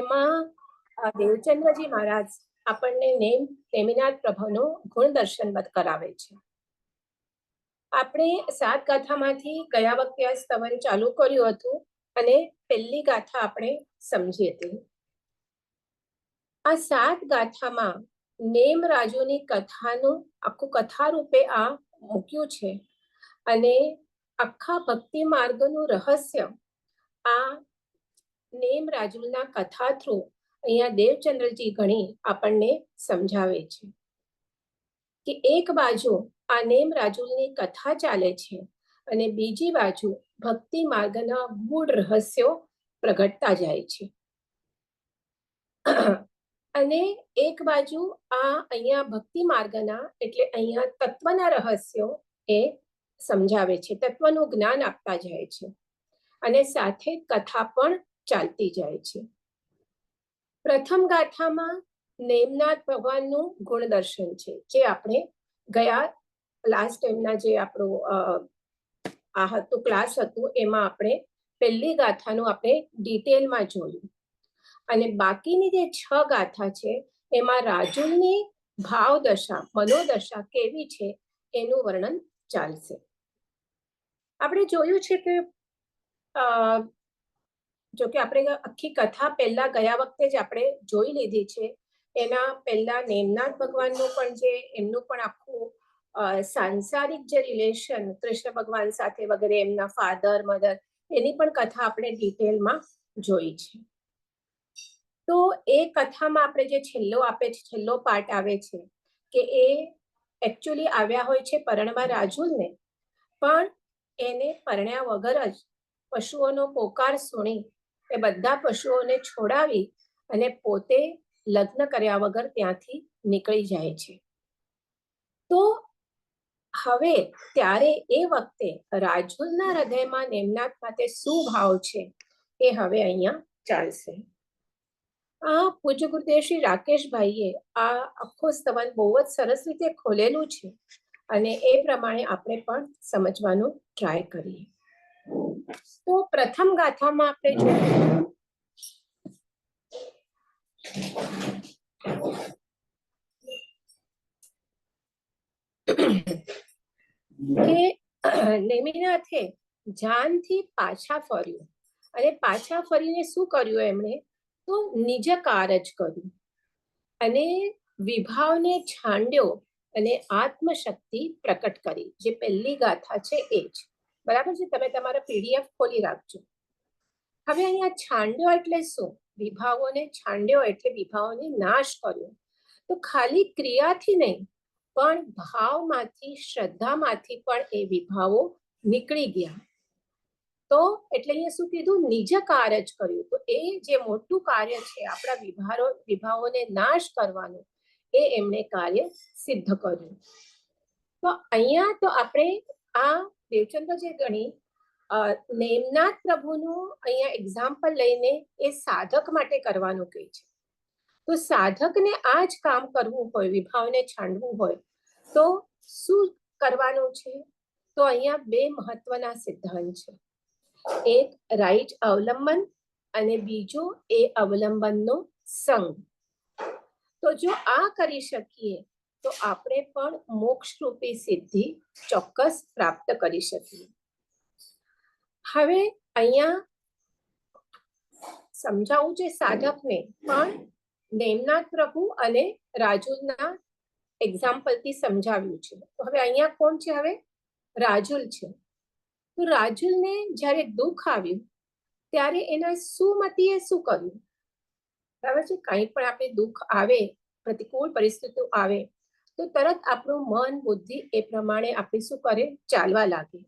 એમાં દેવચંદ્રજી મહારાજ આપણને નેમિનાથ પ્રભુનો ગુણ દર્શન કરાવે છે. આપણે 7 ગાથામાંથી ગયા વખતે આ સ્તવન ચાલુ કર્યું હતું અને પહેલી ગાથા આપણે સમજી હતી. આ 7 ગાથામાં નેમ રાજુની કથાનું આખું કથા રૂપે આ મૂક્યું છે અને આખા ભક્તિ માર્ગનું રહસ્ય આ નેમ રાજુના કથા થ્રુ અહીંયા દેવચંદ્રજી ગણી આપણને સમજાવે છે કે એક બાજુ આ નેમ રાજુની કથા ચાલે છે અને બીજી બાજુ ભક્તિ માર્ગના મૂળ રહસ્યો પ્રગટતા જાય છે. અને એક બાજુ આ અહીંયા ભક્તિ માર્ગના એટલે અહીંયા તત્વના રહસ્યો એ સમજાવે છે, તત્વનું જ્ઞાન આપતા જાય છે અને સાથે કથા પણ ચાલતી જાય છે. પ્રથમ ગાથામાં નેમનાથ ભગવાનનું ગુણ દર્શન છે, જે આપણે ગયા લાસ્ટ ટાઈમના જે આપણું આ હતું ક્લાસ હતું એમાં આપણે પહેલી ગાથાનું આપણે ડિટેલમાં જોયું અને બાકીની જે 6 ગાથા છે એમાં રાજુલની ભાવદશા મનોદશા કેવી છે એનું વર્ણન ચાલશે. આપણે જોયું છે કે જો કે આપણે આખી કથા પહેલા ગયા વખતે જ આપણે જોઈ લીધી છે. એના પહેલા નેમનાથ ભગવાનનું પણ જે એમનું પણ આખું સાંસારિક જે રિલેશન કૃષ્ણ ભગવાન સાથે વગેરે એમના ફાધર મધર એની પણ કથા આપણે ડિટેલમાં જોઈ છે. તો એ કથામાં આપણે જે છેલ્લો પાર્ટ આવે છે કે એ એકચ્યુઅલી આવ્યા હોય છે પરણવા રાજુલને, પણ એને પરણ્યા વગર જ પશુઓનો પોકાર સુણી એ બધા પશુઓને છોડાવી અને પોતે લગ્ન કર્યા વગર ત્યાંથી નીકળી જાય છે. તો હવે ત્યારે એ વખતે રાજુલના હૃદયમાં નેમનાથ માટે શું ભાવ છે એ હવે અહીંયા ચાલશે. આ પૂજ્ય ગુરુદેવ શ્રી રાકેશભાઈએ આ આખો સ્તવન બહુ જ સરસ રીતે ખોલેલું છે અને એ પ્રમાણે આપણે પણ સમજવાનો ટ્રાય કરીએ. તો પ્રથમ ગાથામાં આપણે જોઈએ કે નેમિનાથે જાનથી પાછા ફર્યું અને પાછા ફરીને શું કર્યું એમણે તો નિજ કાર્ય કર્યું અને વિભાવને છાંડ્યો અને આત્મશક્તિ પ્રકટ કરી. જે પહેલી ગાથા છે એ જ બરાબર છે. તમે તમારા PDF ખોલી રાખજો. હવે અહીંયા છાંડ્યો એટલે શું? વિભાવોને છાંડ્યો એટલે વિભાવોને નાશ કર્યો. તો ખાલી ક્રિયાથી નહીં પણ ભાવમાંથી શ્રદ્ધામાંથી પણ એ વિભાવો નીકળી ગયા. તો એટલે અહીંયા શું કીધું? નિજ કાર્ય જ કર્યું. તો એ જે મોટું કાર્ય છે આપણા વિભાવોને નાશ કરવાનું એ એમણે કાર્ય સિદ્ધ કર્યું. તો અહીંયા તો આપણે આ દેવચંદ્રજી ગણી નેમનાથ પ્રભુનું અહીંયા એક્ઝામ્પલ લઈને એ સાધક માટે કરવાનું કહે છે. તો સાધકને આ જ કામ કરવું હોય, વિભાવને છાંડવું હોય તો શું કરવાનું છે? તો અહીંયા 2 મહત્વના સિદ્ધાંત છે. એક રાઈટ અવલંબન અને બીજો એ અવલંબનનો સંગ. તો જો આ કરી શકીએ તો આપણે પણ મોક્ષ રૂપી સિદ્ધિ ચોક્કસ પ્રાપ્ત કરી શકીએ. હવે અહીંયા સમજાવું છે સાધકને, પણ નેમનાથ પ્રભુ અને રાજુલના એક્ઝામ્પલથી સમજાવ્યું છે. તો હવે અહીંયા કોણ છે? હવે રાજુલ છે. તો રાજુલને જ્યારે દુઃખ આવ્યું ત્યારે એના સુમતીએ શું કર્યું? બરાબર છે. કંઈ પણ આપણે દુઃખ આવે, પ્રતિકૂળ પરિસ્થિતિઓ આવે તો તરત આપણું મન બુદ્ધિ એ પ્રમાણે આપણે શું કરે? ચાલવા લાગે.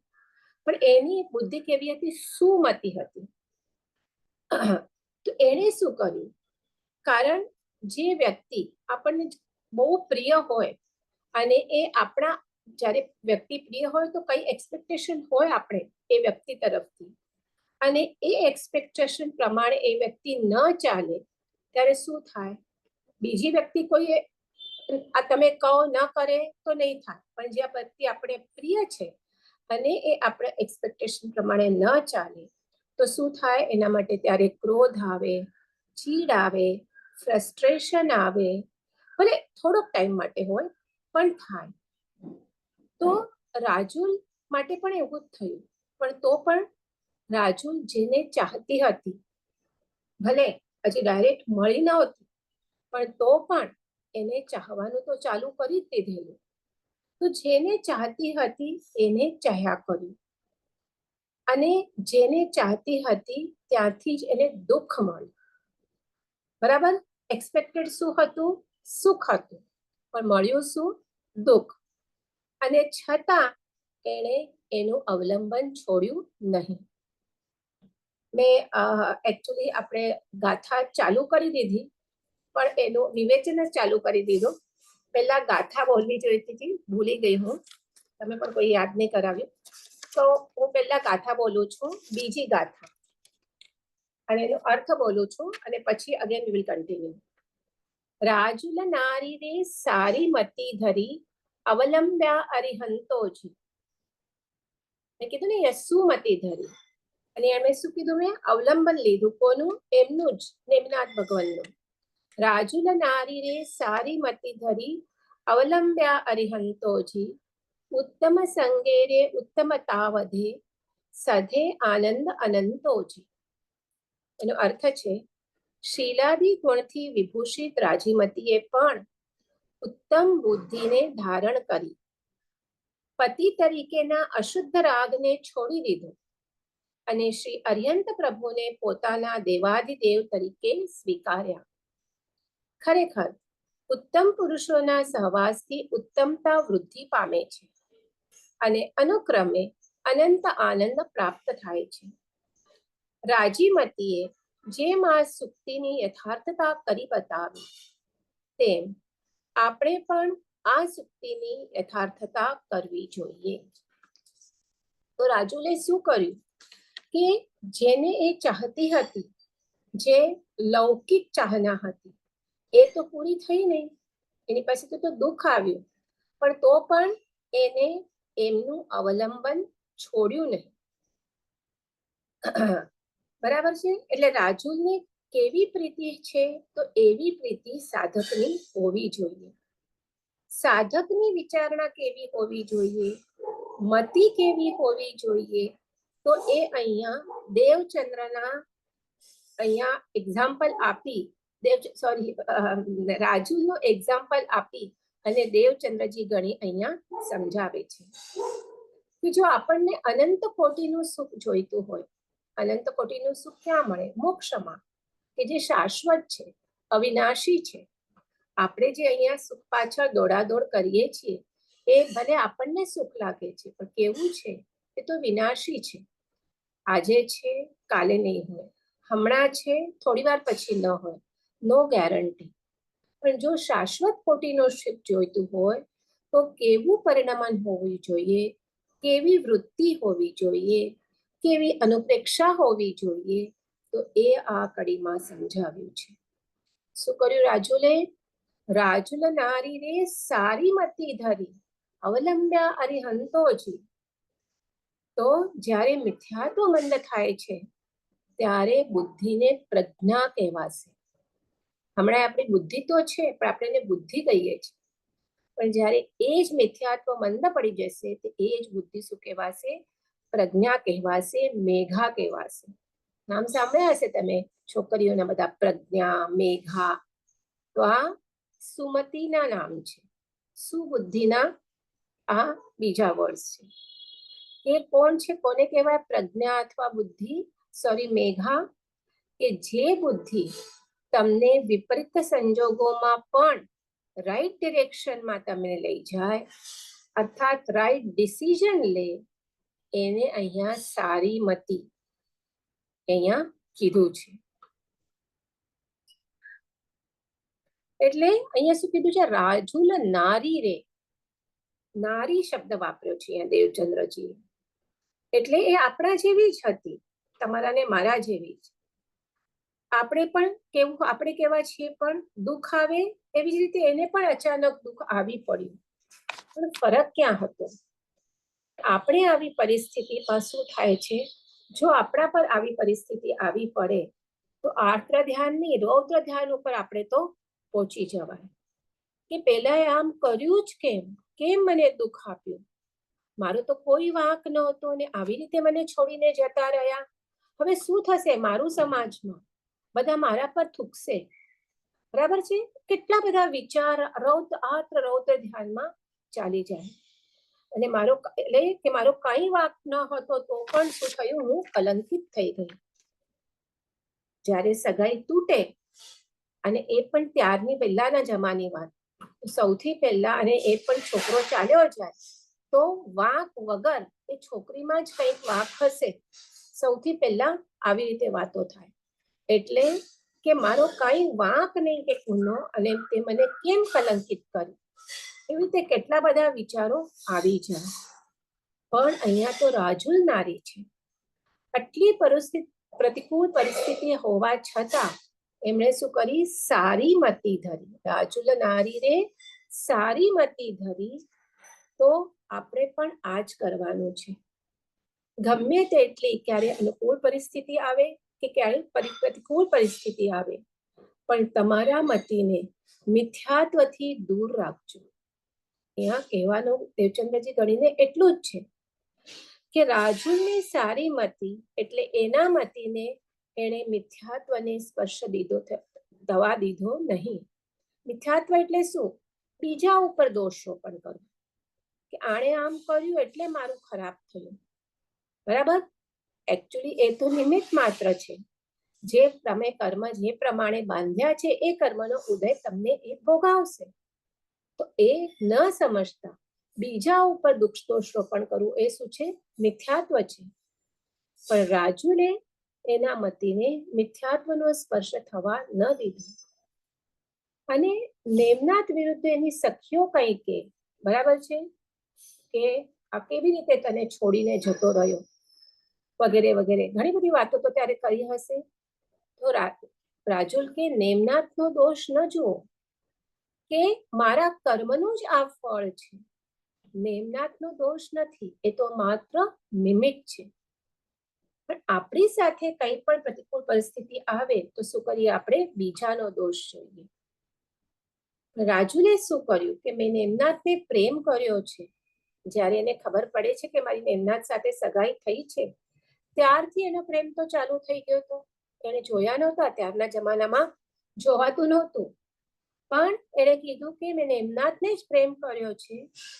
પણ એની બુદ્ધિ કેવી હતી? સુમતી હતી. તો એણે શું કર્યું? કારણ જે વ્યક્તિ આપણને બહુ પ્રિય હોય અને એ આપણા જ્યારે વ્યક્તિ પ્રિય હોય તો કઈ એક્સપેક્ટેશન હોય આપણે એ વ્યક્તિ તરફથી, અને એ એક્સપેક્ટેશન પ્રમાણે એ વ્યક્તિ ન ચાલે ત્યારે શું થાય? બીજી વ્યક્તિ કોઈ આ તમે કહો ન કરે તો નહીં થાય, પણ જે વ્યક્તિ આપણે પ્રિય છે અને એ આપણે એક્સપેક્ટેશન પ્રમાણે ન ચાલે તો શું થાય? એના માટે ત્યારે ક્રોધ આવે, ચીડ આવે, ફ્રસ્ટ્રેશન આવે, ભલે થોડોક ટાઈમ માટે હોય પણ થાય. તો રાજુલ માટે પણ એવું જ થયું. પણ તો પણ રાજુલ જેને ચાહતી હતી, ભલે હજી ડાયરેક્ટ મળી નહોતી, પણ તો પણ એને ચાહવાનું તો ચાલુ કરી જ દીધેલું. તો જેને ચાહતી હતી એને ચાહ્યા કર્યું, અને જેને ચાહતી હતી ત્યાંથી જ એને દુઃખ મળ્યું. બરાબર? એક્સપેક્ટેડ શું હતું? સુખ હતું, પણ મળ્યું શું? દુઃખ. અને છતાં એણે એનું અવલંબન છોડ્યું નહીં. મેં એકચ્યુઅલી આપણે ગાથા ચાલુ કરી દીધી, પણ એનું વિવેચન જ ચાલુ કરી દીધું. પહેલા ગાથા બોલવી જોઈતી હતી, ભૂલી ગઈ હું. તમે પણ કોઈ યાદ નહીં કરાવ્યું. તો હું પહેલા ગાથા બોલું છું, બીજી ગાથા, અને એનો અર્થ બોલું છું, અને પછી again we will continue. Rajul નારી રે સારી મતી ધરી, અવલંબ્યા અરિહંતોજી. મેં કીધું ને સુમતી ધરી, અને એમણે શું કીધું? મેં અવલંબન લીધું. કોનું? એમનું જ, નેમનાથ ભગવાનનું. રાજુલ નારી રે સારી મતી ધરી, અવલંબ્યા અરિહંતોજી. ઉત્તમ સંગે રે ઉત્તમતા વધે, સધે આનંદ અનંતોજી. એનો અર્થ છે, શીલાદી ગુણથી વિભૂષિત રાજીમતીએ પણ ઉત્તમ બુદ્ધિને ધારણ કરી, પતિ તરીકેના અશુદ્ધ રાગને છોડી દીધો, અને શ્રી અર્યંત પ્રભુને પોતાના દેવાધિદેવ તરીકે સ્વીકાર્યા. ખરેખર ઉત્તમ પુરુષોના સહવાસથી ઉત્તમતા વૃદ્ધિ પામે છે, અને અનુક્રમે અનંત આનંદ પ્રાપ્ત થાય છે. રાજીમતીએ જેમ આ સુક્તિની યથાર્થતા કરી બતાવી, તેમ આપણે પણ આ સુક્તિની યથાર્થતા કરવી જોઈએ. તો રાજુલે શું કર્યું કે જેને એ ચાહતી હતી, જે લૌકિક ચાહના હતી, એ તો પૂરી થઈ નહીં. એની પાસે તો દુઃખ આવ્યું, પણ તો પણ એને એમનું અવલંબન છોડ્યું નહીં. બરાબર છે? એટલે રાજુલને કેવી પ્રીતિ છે? તો એવી પ્રીતિ સાધકની હોવી જોઈએ. સાધકની વિચારણા કેવી હોવી જોઈએ? મતિ કેવી હોવી જોઈએ? તો એ અહીંયા દેવચંદ્રના અહીંયા એક્ઝામ્પલ આપી, રાજુલનું એક્ઝામ્પલ આપી અને દેવચંદ્રજી ગણી અહીંયા સમજાવે છે કે જો આપણને અનંત કોટીનું સુખ જોઈતું હોય, અનંત કોટીનું સુખ ક્યાં મળે? મોક્ષમાં, કે જે શાશ્વત છે, અવિનાશી છે. આપણે જે અહીંયા સુખ પાછળ દોડાદોડ કરીએ છીએ, એ ભલે આપણને સુખ લાગે છે, પણ કેવું છે? એ તો વિનાશી છે. આજે છે, કાલે નહીં હોય. હમણાં છે, થોડી વાર પછી ન હોય. No guarantee. પણ જો શાશ્વત કોટીનું સુખ જોઈતું હોય, તો કેવું પરિણમન હોવું જોઈએ, કેવી વૃત્તિ હોવી જોઈએ, કેવી અનુપ્રેક્ષા હોવી જોઈએ, તો એ આ કડીમાં સમજાવ્યું છે. શું કર્યું રાજુલે? રાજુલ નારી રે સારી મતી ધરી, અવલંબ્યા અરિહંતોજી. તો જ્યારે મિથ્યાત્વ મંદ થાય છે, ત્યારે બુદ્ધિને પ્રજ્ઞા કહેવાશે. હમણાં આપણી બુદ્ધિ તો છે, પણ આપણે એને બુદ્ધિ કહીએ છીએ. પણ જ્યારે એ જ મિથ્યાત્વ મંદ પડી જશે, તો એ જ બુદ્ધિ શું કહેવાશે? પ્રજ્ઞા કહેવાશે, મેઘા કહેવાશે. નામ સાંભળ્યા હશે તમે છોકરીઓના બધા, પ્રજ્ઞા, મેઘા. તો આ સુમતીના નામ છે. સુબુદ્ધિના આ બીજા વર્ડ છે. એ કોણ છે? કોને કહેવાય પ્રજ્ઞા અથવા બુદ્ધિ? સોરી, મેઘા. કે જે બુદ્ધિ તમને વિપરીત સંજોગોમાં પણ રાઈટ ડિરેક્શનમાં તમને લઈ જાય, અર્થાત રાઈટ ડિસિઝન લે, એને અહીંયા સારી મતી અહીંયા કીધું છે. એટલે અહીંયા શું કીધું છે? રાજુલ નારી રે. નારી શબ્દ વાપર્યો છે અહીંયા દેવચંદ્રજી. એટલે એ આપણા જેવી જ હતી, તમારા ને મારા જેવી જ. આપણે પણ કેવું, આપણે કેવા છીએ? પણ દુઃખ આવે એવી જ રીતે એને પણ અચાનક દુઃખ આવી પડ્યું. પણ ફરક ક્યાં હતો? આપણે આવી પરિસ્થિતિમાં શું થાય છે? જો આપણા પર આવી પરિસ્થિતિ આવી પડે, તો આર્દ્ર ધ્યાન ની રૌદ્ર ધ્યાન ઉપર આપણે તો પહોંચી જવાય કે પેલા આમ કર્યું જ કેમ મને દુઃખ આપ્યું, મારો તો કોઈ વાંક નહોતો ને આવી રીતે મને છોડીને જતા રહ્યા. હવે શું થશે મારું સમાજમાં, બધા મારા પર થૂકશે, બરાબર છે. કેટલા બધા વિચાર રૌદ્ર ધ્યાનમાં ચાલી જાય અને મારો કઈ વાંક ન હતો તો પણ શું થયું, હું કલંકિત થઈ ગઈ. જ્યારે સગાઈ તૂટે, અને એ પણ ત્યારની પહેલાના જમાની વાત, સૌથી પહેલા, અને એ પણ છોકરો ચાલ્યો જાય તો વાંક વગર એ છોકરીમાં જ કંઈક વાંક હશે, સૌથી પહેલા આવી રીતે વાતો થાય. એટલે કે મારો કઈ વાંક નહીં કે ગુનો, અને તે મને કેમ કલંકિત કરી, એવી રીતે કેટલા બધા વિચારો આવી જાય. પણ અહીંયા તો રાજુલ નારી છે, આટલી પ્રતિકૂળ પરિસ્થિતિ હોવા છતાં એમણે શું કરી, સારી મતી ધરી. રાજુલ નારી રે સારી મતી ધરી. તો આપણે પણ આ જ કરવાનું છે. ગમે તેટલી ક્યારે અનુકૂળ પરિસ્થિતિ આવે કે ક્યારે પ્રતિકૂળ પરિસ્થિતિ આવે, પણ તમારા મતીને મિથ્યાત્વથી દૂર રાખજો. અહીંયા કહેવાનું દેવચંદ્રજી ગણીને એટલું જ છે કે રાજુલની સારી મતી એટલે એના મતીને એણે મિથ્યાત્વને સ્પર્શ દવા દીધો નહીં. મિથ્યાત્વ એટલે શું, બીજા ઉપર દોષરોપણ કરવું કે આણે આમ કર્યું એટલે મારું ખરાબ થયું, બરાબર. એકચ્યુઅલી એ તો નિમિત્ત માત્ર છે. જે તમે કર્મ જે પ્રમાણે બાંધ્યા છે એ કર્મનો ઉદય તમને એ ભોગાવશે. તો એ ન સમજતા બીજા ઉપર દોષરોપણ કરવું એ શું છે, મિથ્યાત્વ છે. પણ રાજુલે એના મતીને મિથ્યાત્વનો સ્પર્શ થવા ન દીધો. અને નેમનાથ વિરુદ્ધ એની સખીઓ કઈ કે, બરાબર છે, કે આ કેવી રીતે તને છોડીને જતો રહ્યો વગેરે વગેરે ઘણી બધી વાતો તો ત્યારે કરી હશે. તો રાજુલ કે નેમનાથનો દોષ ન જુઓ, કે મારા કર્મનું જ આ ફળ છે, નેમનાથનો દોષ નથી, એ તો માત્ર નિમિત્ત છે. પણ આપણી સાથે કઈ પણ પ્રતિકૂળ પરિસ્થિતિ આવે તો શું કરીએ, આપણે બીજાનો દોષ જોઈએ. રાજુલે શું કર્યું કે મેં નેમનાથને પ્રેમ કર્યો છે. જ્યારે એને ખબર પડે છે કે મારી નેમનાથ સાથે સગાઈ થઈ છે, ત્યારથી એનો પ્રેમ તો ચાલુ થઈ ગયો હતો. એને જોયા નહોતા, ત્યારના જમાનામાં જોવાતું નહોતું, પણ એણે કીધું કે મેં નેમનાથને જ પ્રેમ કર્યો છે,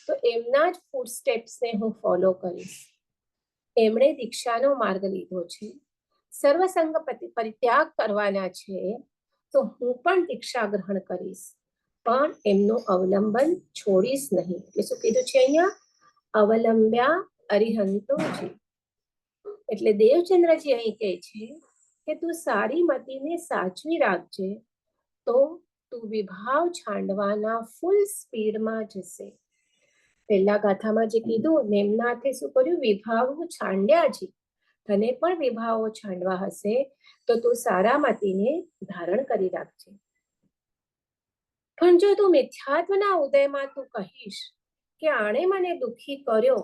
તો એમના જ ફૂટસ્ટેપ્સને હું ફોલો કરીશ. એમણે દીક્ષાનો માર્ગ લીધો છે, સર્વસંગ પરિત્યાગ કરવાના છે, તો હું પણ દીક્ષા ગ્રહણ કરીશ, પણ એમનું અવલંબન છોડીશ નહીં. એટલે શું કીધું છે અહીંયા, અવલંબ્યા અરિહંતોજી. એટલે દેવચંદ્રજી અહીં કહે છે કે તું સારી મતીને સાચવી રાખજે, તો તું વિભાવ છાંડવાના ફૂલ સ્પીડમાં જશે. પહેલા ગાથામાં જે કીધું, નેમનાથે શું કર્યું, વિભાવો છાંડ્યા છે. તને પણ વિભાવો છાંડવા હશે તો તું સારા મતીને ધારણ કરી રાખજે. પણ જો તું મિથ્યાત્વના ઉદયમાં તું કહીશ કે આણે મને દુઃખી કર્યો,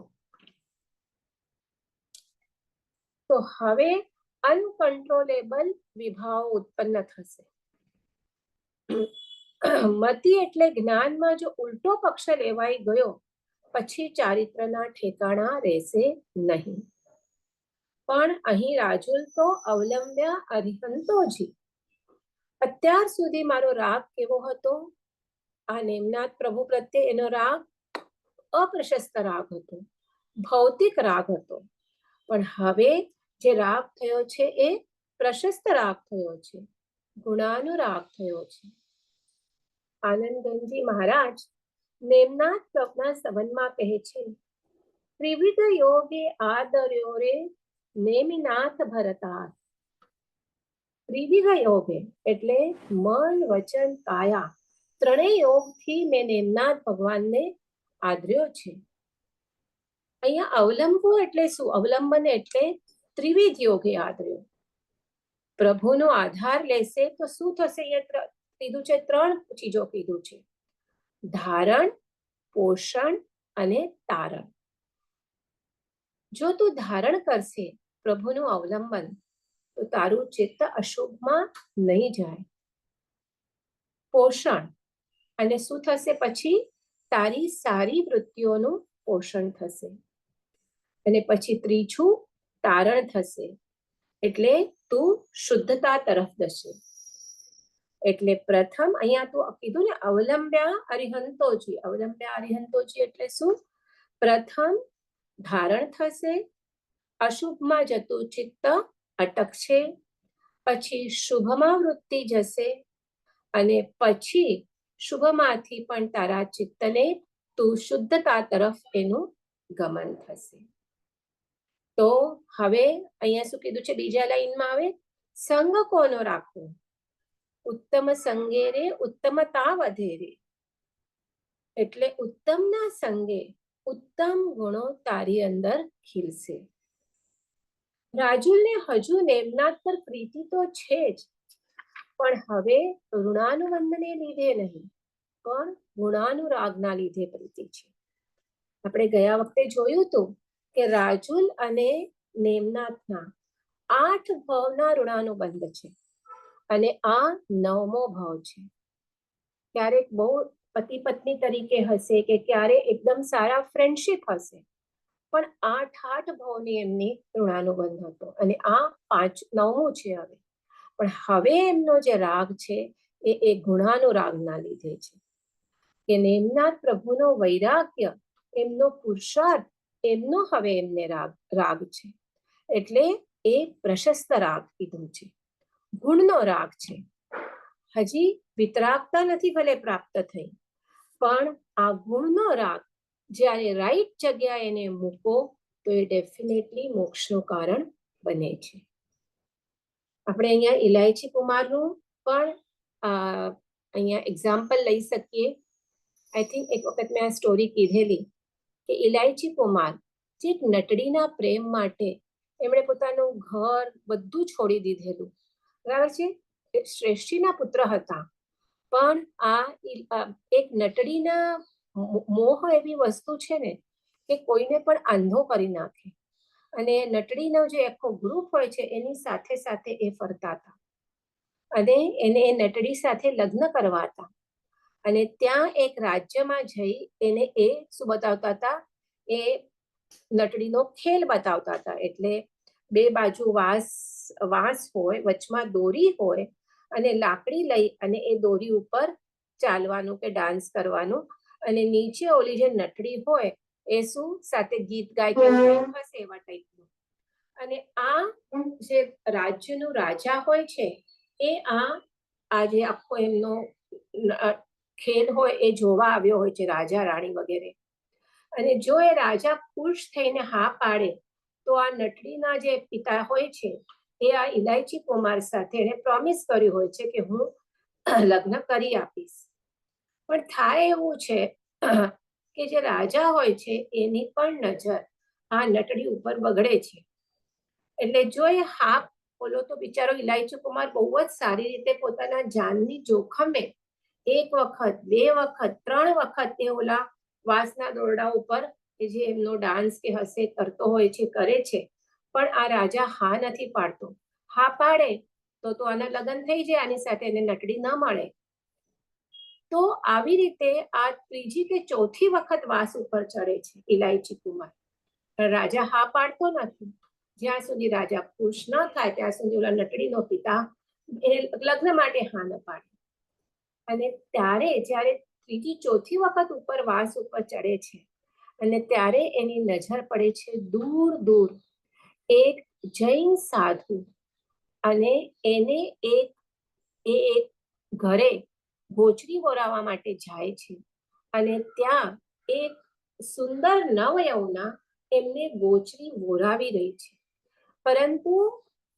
તો હવે અનકન્ટ્રોલેબલ વિભાવ ઉત્પન્ન થશે. મતિ એટલે જ્ઞાનમાં જો ઉલટો પક્ષ લેવાઈ ગયો, પછી ચારિત્રના ઠેકાણા રહેશે નહીં. પણ અહીં રાજુલ તો અવલંબ્યા અરિહંતોજી. અત્યાર સુધી મારો રાગ કેવો હતો, આ નેમનાથ પ્રભુ પ્રત્યે એનો રાગ અપ્રશસ્ત રાગ હતો, ભૌતિક રાગ હતો. પણ હવે જે રાગ થયો છે એ પ્રશસ્ત રાગ થયો છે, ગુણાનુરાગ થયો છે. આનંદગંજી મહારાજ નેમનાથ પ્રભુના સંબંધમાં કહે છે, ત્રિવિધ યોગે આદર્યો રે નેમિનાથ ભરતા. ત્રિવિધ યોગે એટલે મન વચન કાયા, ત્રણેય યોગથી મેં નેમનાથ ભગવાનને આદર્યો છે. અહીંયા અવલંબવું એટલે શું, અવલંબન એટલે ત્રિવિધ યોગે આદર્યો. પ્રભુનો આધાર લેશે તો શું થશે, કીધું છે, ત્રણ ચીજો કીધું છે, ધારણ, પોષણ અને તારણ. જો તું ધારણ કરશે પ્રભુનું અવલંબન, તો તો તારું ચિત્ત અશુભમાં નહીં જાય. પોષણ, અને શું થશે પછી? તારી સારી વૃત્તિઓનું પોષણ થશે. અને પછી ત્રીજું તારણ થશે, એટલે તું શુદ્ધતા તરફ જશે. એટલે પ્રથમ અહીંયા તું કીધું ને, અવલંબ્યા અરિહંતોજી. અવલંબ્યા અરિહંતોજી એટલે શું? પ્રથમ ધારણ થશે, અશુભમાં જતું ચિત્ત અટકશે, પછી શુભમાં વૃત્તિ જશે, અને પછી શુભમાંથી પણ તારા ચિત્તને તું શુદ્ધતા તરફ એનું ગમન થશે. તો હવે અહીંયા શું કીધું છે? બીજા લાઈનમાં આવે, સંગ કોનો રાખવો? ઉત્તમ સંગે રે ઉત્તમતા વધે રે. એટલે ઉત્તમના સંગે ઉત્તમ ગુણો તારી અંદર ખીલશે. રાજુલને હજુ નેમનાથ પર પ્રીતિ તો છે જ, પણ હવે ઋણાનુબંધને લીધે નહીં, પણ ગુણાનુરાગના લીધે પ્રીતિ છે. આપણે ગયા વખતે જોયું હતું કે રાજુલ અને નેમનાથના 8 ભાવના ઋણાનુબંધ છે, અને આ 9મો ભાવ છે. ક્યારેક બહુ પતિ પત્ની તરીકે હશે, કે ક્યારે એકદમ સારા ફ્રેન્ડશિપ હશે, પણ 8 ભાવની એમની ઋણાનુબંધ હતો, અને આ 9મું છે હવે. પણ હવે એમનો જે રાગ છે એ ગુણાનુરાગના લીધે છે, કે નેમનાથ પ્રભુનો વૈરાગ્ય, એમનો પુરુષાર્થ, એમનો હવે એમને રાગ છે. એટલે એ પ્રશસ્ત રાગ કીધું છે, ગુણનો રાગ છે. હજી વિતરાગતા નથી ભલે પ્રાપ્ત થઈ, પણ આ ગુણનો રાગ જ્યારે રાઈટ જગ્યાએ એને મૂકો તો એ ડેફિનેટલી મોક્ષનું કારણ બને છે. આપણે અહીંયા ઇલાયચી કુમારનું પણ અહીંયા એક્ઝામ્પલ લઈ શકીએ. આઈ થિંક એક વખત મેં આ સ્ટોરી કીધેલી કે ઇલાયચી કુમાર જે એક નટડીના પ્રેમ માટે એમણે પોતાનું ઘર બધું છોડી દીધેલું, બરાબર છે. શ્રેષ્ઠીના પુત્ર હતા, પણ આ એક નટડીના મોહ એવી વસ્તુ છે ને કે કોઈને પણ આંધો કરી નાખે. અને નટડીનો જે આખો ગ્રુપ હોય છે એની સાથે સાથે એ ફરતા હતા, અને એને એ નટડી સાથે લગ્ન કરવા હતા. અને ત્યાં એક રાજ્યમાં જઈ એને એ શું બતાવતા હતા? એ નટડીનો ખેલ બતાવતા હતા. એટલે બે બાજુ વાંસ હોય, વચમાં દોરી હોય, અને લાકડી લઈ અને એ દોરી ઉપર ચાલવાનું કે ડાન્સ કરવાનું, અને નીચે ઓલી જે નટડી હોય એ શું સાથે ગીત ગાય કે હશે એવા ટાઈપનું. અને આ જે રાજ્યનું રાજા હોય છે એ આ જે આખો એમનો ખેલ હોય એ જોવા આવ્યો હોય છે, રાજા રાણી વગેરે. અને જો એ રાજા ખુશ થઈને હા પાડે તો આ નટડીના જે પિતા હોય છે એ આ ઇલાયચી કુમાર સાથે એને પ્રોમિસ કર્યું હોય છે કે હું લગ્ન કરી આપીશ. પણ થાય એવું છે કે જે રાજા હોય છે એની પણ નજર આ નટડી ઉપર બગડે છે. એટલે જો એ હા બોલો તો બિચારો ઇલાયચી કુમાર બહુ જ સારી રીતે પોતાના જાનની જોખમે 1 વખત 2 વખત 3 વખત એ ઓલા વાંસના દોરડા ઉપર જે એમનો ડાન્સ કે હશે કરતો હોય છે કરે છે. પણ આ રાજા હા નથી પાડતો. હા પાડે તો આના લગ્ન થઈ જાય, આની સાથે એને નટડી ન મળે. તો આવી રીતે આ ત્રીજી કે ચોથી વખત વાંસ ઉપર ચડે છે ઇલાયચી કુમાર. રાજા હા પાડતો નથી. જ્યાં સુધી રાજા ખુશ ન થાય ત્યાં સુધી ઓલા નટડીનો પિતા એને લગ્ન માટે હા ન પાડે. અને ત્યારે જ્યારે ત્રીજી ચોથી વખત ઉપર વાંસ ઉપર ચડે છે અને ત્યારે એની નજર પડે છે દૂર દૂર એક જૈન સાધુ, અને એને એક ઘરે ગોચરી વોરાવવા માટે જાય છે. અને ત્યાં એક સુંદર નવયૌવના એમને ગોચરી વોરાવી રહી છે. પરંતુ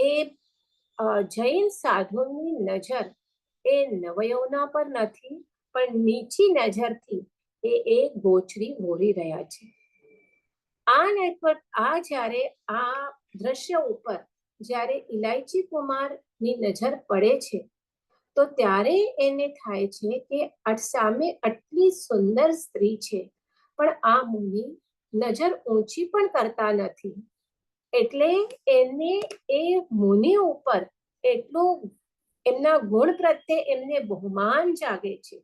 એ જૈન સાધુની નજર એ નવયૌવના પર નથી, પણ નીચી નજરથી એ ગોચરી વોરી રહ્યા છે. આ નેટવર્ક જ્યારે આ દ્રશ્ય ઉપર જ્યારે ઇલાયચી કુમારની નજર પડે છે તો ત્યારે એને થાય છે કે સામે આટલી સુંદર સ્ત્રી છે, પણ આ મુનિ નજર ઊંચી પણ કરતા નથી. એટલે એને એ મુનિ ઉપર એટલું એમના ગુણ પ્રત્યે એમને બહુમાન જાગે છે,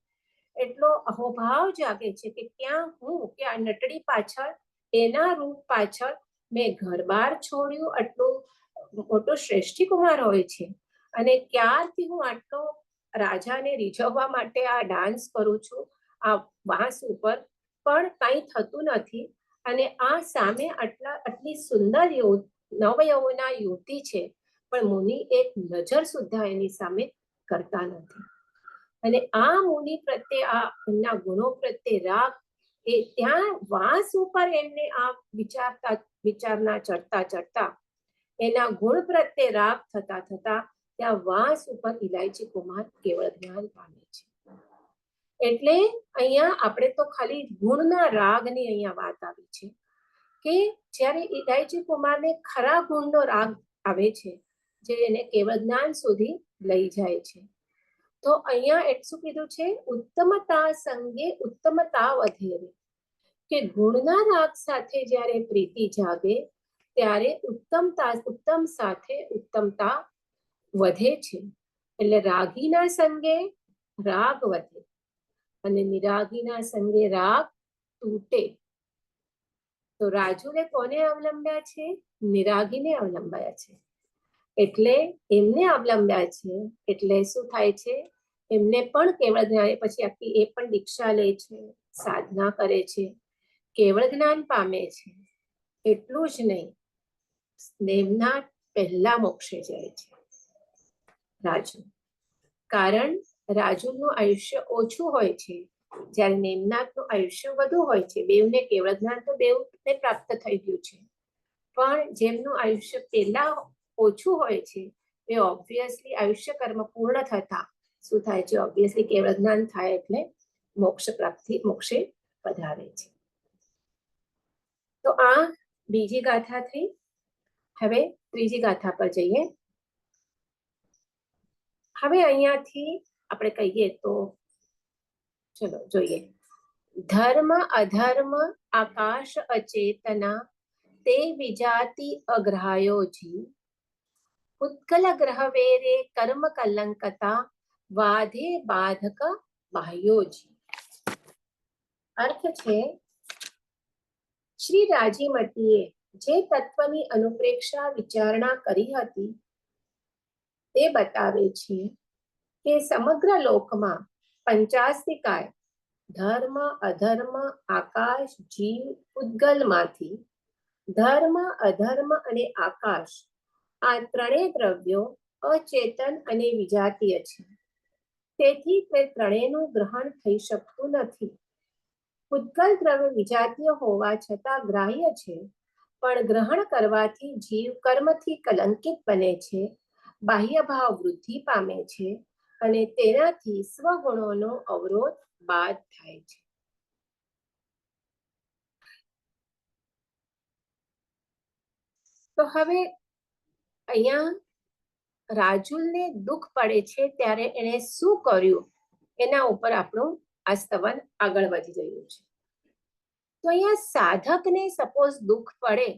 એટલો અહોભાવ જાગે છે કે ક્યાં હું કે આ નટડી પાછળ, એના રૂપ પાછળ મેં ઘર બાર છોડ્યું, આટલું મોટો શ્રેષ્ઠી કુમાર હોય છે, અને ક્યારથી હું આટલો રાજાને રીઝવવા માટે આ ડાન્સ કરું છું આ વાંસ ઉપર, પણ કંઈ થતું નથી. અને આ સામે આટલી સુંદર નવયૌવના યુવતી છે, પણ મુનિ એક નજર સુદ્ધા એની સામે કરતા નથી. અને આ મુનિ પ્રત્યે આ એમના ગુણો પ્રત્યે રાગ એ ત્યાં વાંસ ઉપર એમને આ વિચારના ચડતા ચડતા એના ગુણ પ્રત્યે રાગ થતા થતા ત્યાં વાંસ ઉપર ઇલાયચી કુમાર કેવળ જ્ઞાન પામે છે. એટલે અહીંયા આપણે તો ખાલી ગુણના રાગની અહીંયા વાત આવી છે કે જ્યારે ઇલાયચી કુમારને ખરા ગુણનો રાગ આવે છે, જે એને કેવળ જ્ઞાન સુધી લઈ જાય છે. તો અહીંયા શું કીધું છે? ઉત્તમતા સંગે ઉત્તમતા વધે, કે ગુણના રાગ સાથે જ્યારે પ્રીતિ જાગે ત્યારે ઉત્તમ સાથે ઉત્તમતા વધે છે. એટલે રાગીના સંગે રાગ વધે અને નિરાગીના સંગે રાગ તૂટે. તો રાજુને કોને અવલંબ્યા છે? નિરાગીને અવલંબ્યા છે. એટલે એમને અવલંબ્યા છે એટલે શું થાય છે? એમને પણ કેવળ જ્ઞાન, પછી આખી એ પણ દીક્ષા લે છે, સાધના કરે છે, કેવળ જ્ઞાન પામે છે. એટલું જ નહીં, નેમના પહેલા મોક્ષે જાય છે રાજુ. કારણ રાજુનું આયુષ્ય ઓછું હોય છે, જ્યારે નેમનાથનું આયુષ્ય વધુ હોય છે. બેવને કેવળ જ્ઞાન તો બેવને પ્રાપ્ત થઈ ગયું છે, પણ જેમનું આયુષ્ય પહેલા ઓછું હોય છે એ ઓબ્વિયસલી આયુષ્ય કર્મ પૂર્ણ થતા શું થાય છે? ઓબ્વિયસલી કેવળ જ્ઞાન થાય એટલે મોક્ષે પધારે છે. તો આ બીજી ગાથા થઈ. હવે ત્રીજી ગાથા પર જઈએ. હવે અહીંયાથી આપણે કહીએ તો ચલો જોઈએ. ધર્મ અધર્મ આકાશ અચેતના તે વિજાતિ અગ્રહાયો જી, ઉત્કલ ગ્રહ વેરે કર્મ કલંકતા વાધે બાધક બાહ્યો જી. અર્થ છે, શ્રી રાજીમતીએ જે તત્વની અનુપ્રેક્ષા વિચારણા કરી હતી તે બતાવે છે કે સમગ્ર લોકમાં પંચાસ્તિકાય ધર્મ અધર્મ આકાશ જીવ ઉદ્ગલમાંથી ધર્મ અધર્મ અને આકાશ આ ત્રણેય દ્રવ્યો અચેતન અને વિજાતીય છે. તેથી તે ત્રણેયનું ગ્રહણ થઈ શકતું નથી. ઉદ્ગલ દ્રવ્ય વિજાતીય હોવા છતાં ગ્રાહ્ય છે, પણ ગ્રહણ કરવાથી જીવ કર્મથી કલંકિત બને છે, બાહ્ય ભાવ વૃદ્ધિ પામે છે અને તેનાથી સ્વગુણોનો અવરોધ બાદ થાય છે. તો હવે અહીંયા રાજુલને દુઃખ પડે છે ત્યારે એણે શું કર્યું એના ઉપર આપણું આ સ્તવન આગળ વધી રહ્યું છે. તો અહીંયા સાધકને સપોઝ દુઃખ પડે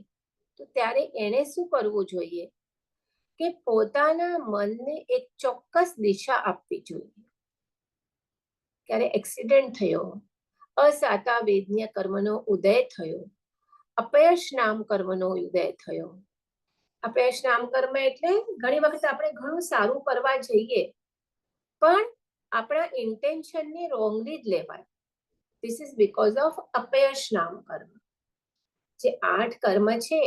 તો ત્યારે એણે શું કરવું જોઈએ? કે પોતાના મનને એક ચોક્કસ દિશા આપવી જોઈએ. ક્યારે એક્સિડન્ટ થયો, અસાતા વેદન્ય કર્મનો ઉદય થયો, અપયશ નામ કર્મનો ઉદય થયો. અપયશ નામ કર્મ એટલે ઘણી વખત આપણે ઘણું સારું કરવા જઈએ પણ આપણા ઇન્ટેન્શનને રોંગલી જ લેવાય. ધીસ ઇઝ બીકોઝ ઓફ અપયશ નામ કર્મ. જે 8 કર્મ છે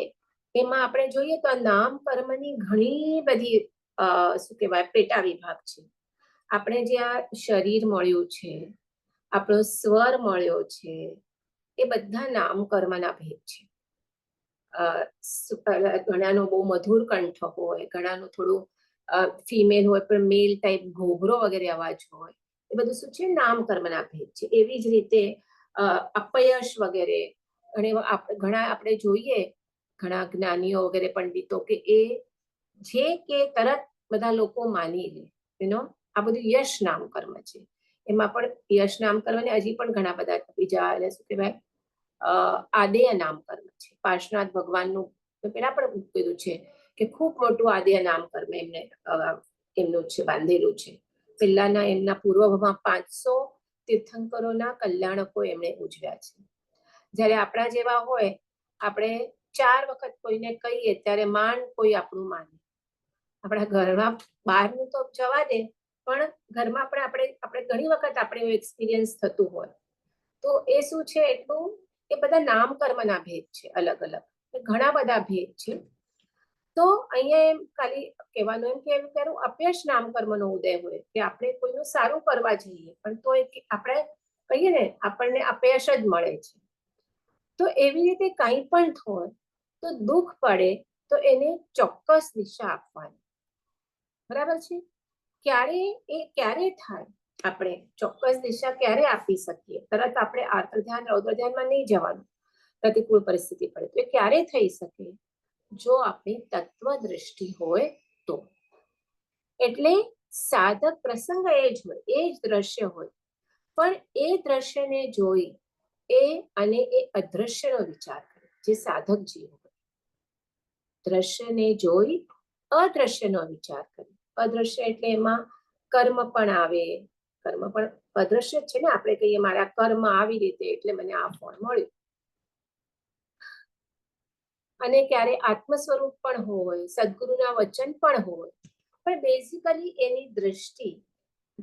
એમાં આપણે જોઈએ તો આ નામ કર્મની ઘણી બધી શું કહેવાય પેટા વિભાગ છે. આપણે જે આ શરીર મળ્યું છે, આપણો સ્વર મળ્યો છે, એ બધા નામ કર્મના ભેદ છે. ઘણાનો બહુ મધુર કંઠ હોય, ઘણાનું થોડું ફિમેલ હોય પણ મેલ ટાઈપ ઘોઘરો વગેરે અવાજ હોય, એ બધું શું છે? નામ કર્મના ભેદ છે. એવી જ રીતે અપયશ વગેરે ઘણા આપણે જોઈએ ઘણા જ્ઞાનીઓ વગેરે પંડિતો કે એ જે કે તરત બધા લોકો માની લે, આ બધું યશ નામ કર્મ છે. એમાં પણ યશ નામ કર્મને હજી પણ ઘણા બધા બીજા શું કહેવાય આદેય નામ કર્મ છે. પાર્શ્વનાથ ભગવાનનું તો પેલા પણ કીધું છે કે ખૂબ મોટું આદ્ય નામ કર્મ એમને એમનું છે બાંધેલું છે. પહેલાના એમના પૂર્વમાં 500 તીર્થંકરોના કલ્યાણકો એમણે ઉજવ્યા છે. જ્યારે આપણા જેવા હોય, આપણે 4 વખત કોઈને કહીએ ત્યારે માંડ કોઈ આપણું માને. આપણા ઘરમાં બહારનું તો જવા દે, પણ ઘરમાં પણ આપણે ઘણી વખત આપણે એક્સપિરિયન્સ થતું હોય. તો એ શું છે એટલું, એ બધા નામ કર્મના ભેદ છે અલગ અલગ, ઘણા બધા ભેદ છે. તો અહીંયા એમ ખાલી કહેવાનું એમ કે એમ તારું અપયશ નામ કર્મનો ઉદય હોય કે આપણે કોઈનું સારું કરવા જઈએ પણ તો આપણે કહીએ ને આપણને અપયશ જ મળે છે. તો એવી રીતે કંઈ પણ હોય તો દુઃખ પડે તો એને ચોક્કસ દિશા આપવાની. બરાબર છે? ક્યારે થાય, આપણે ચોક્કસ દિશા ક્યારે આપી શકીએ? તરત આપણે આર્ત ધ્યાન રૌદ્ર ધ્યાનમાં નહીં જવાનું, પ્રતિકૂળ પરિસ્થિતિ પડે તો એ ક્યારે થઈ શકે? જો આપણી તત્વ દ્રષ્ટિ હોય તો. એટલે સાધક પ્રસંગ એ જ હોય, એ જ દ્રશ્ય હોય, પણ એ દ્રશ્યને જોઈ એ અદ્રશ્યનો વિચાર કરે, જે સાધક જીવ હોય. દ્રશ્યને જોઈ અદ્રશ્યનો વિચાર કરે. અદ્રશ્ય એટલે એમાં કર્મ પણ આવે. કર્મ પણ અદ્રશ્ય છે ને. આપણે કહીએ મારા કર્મ આવી રીતે એટલે મને આ ફળ મળ્યું. અને ક્યારે આત્મ સ્વરૂપ પણ હોય, સદગુરુના વચન પણ હોય, પણ બેઝિકલી એની દ્રષ્ટિ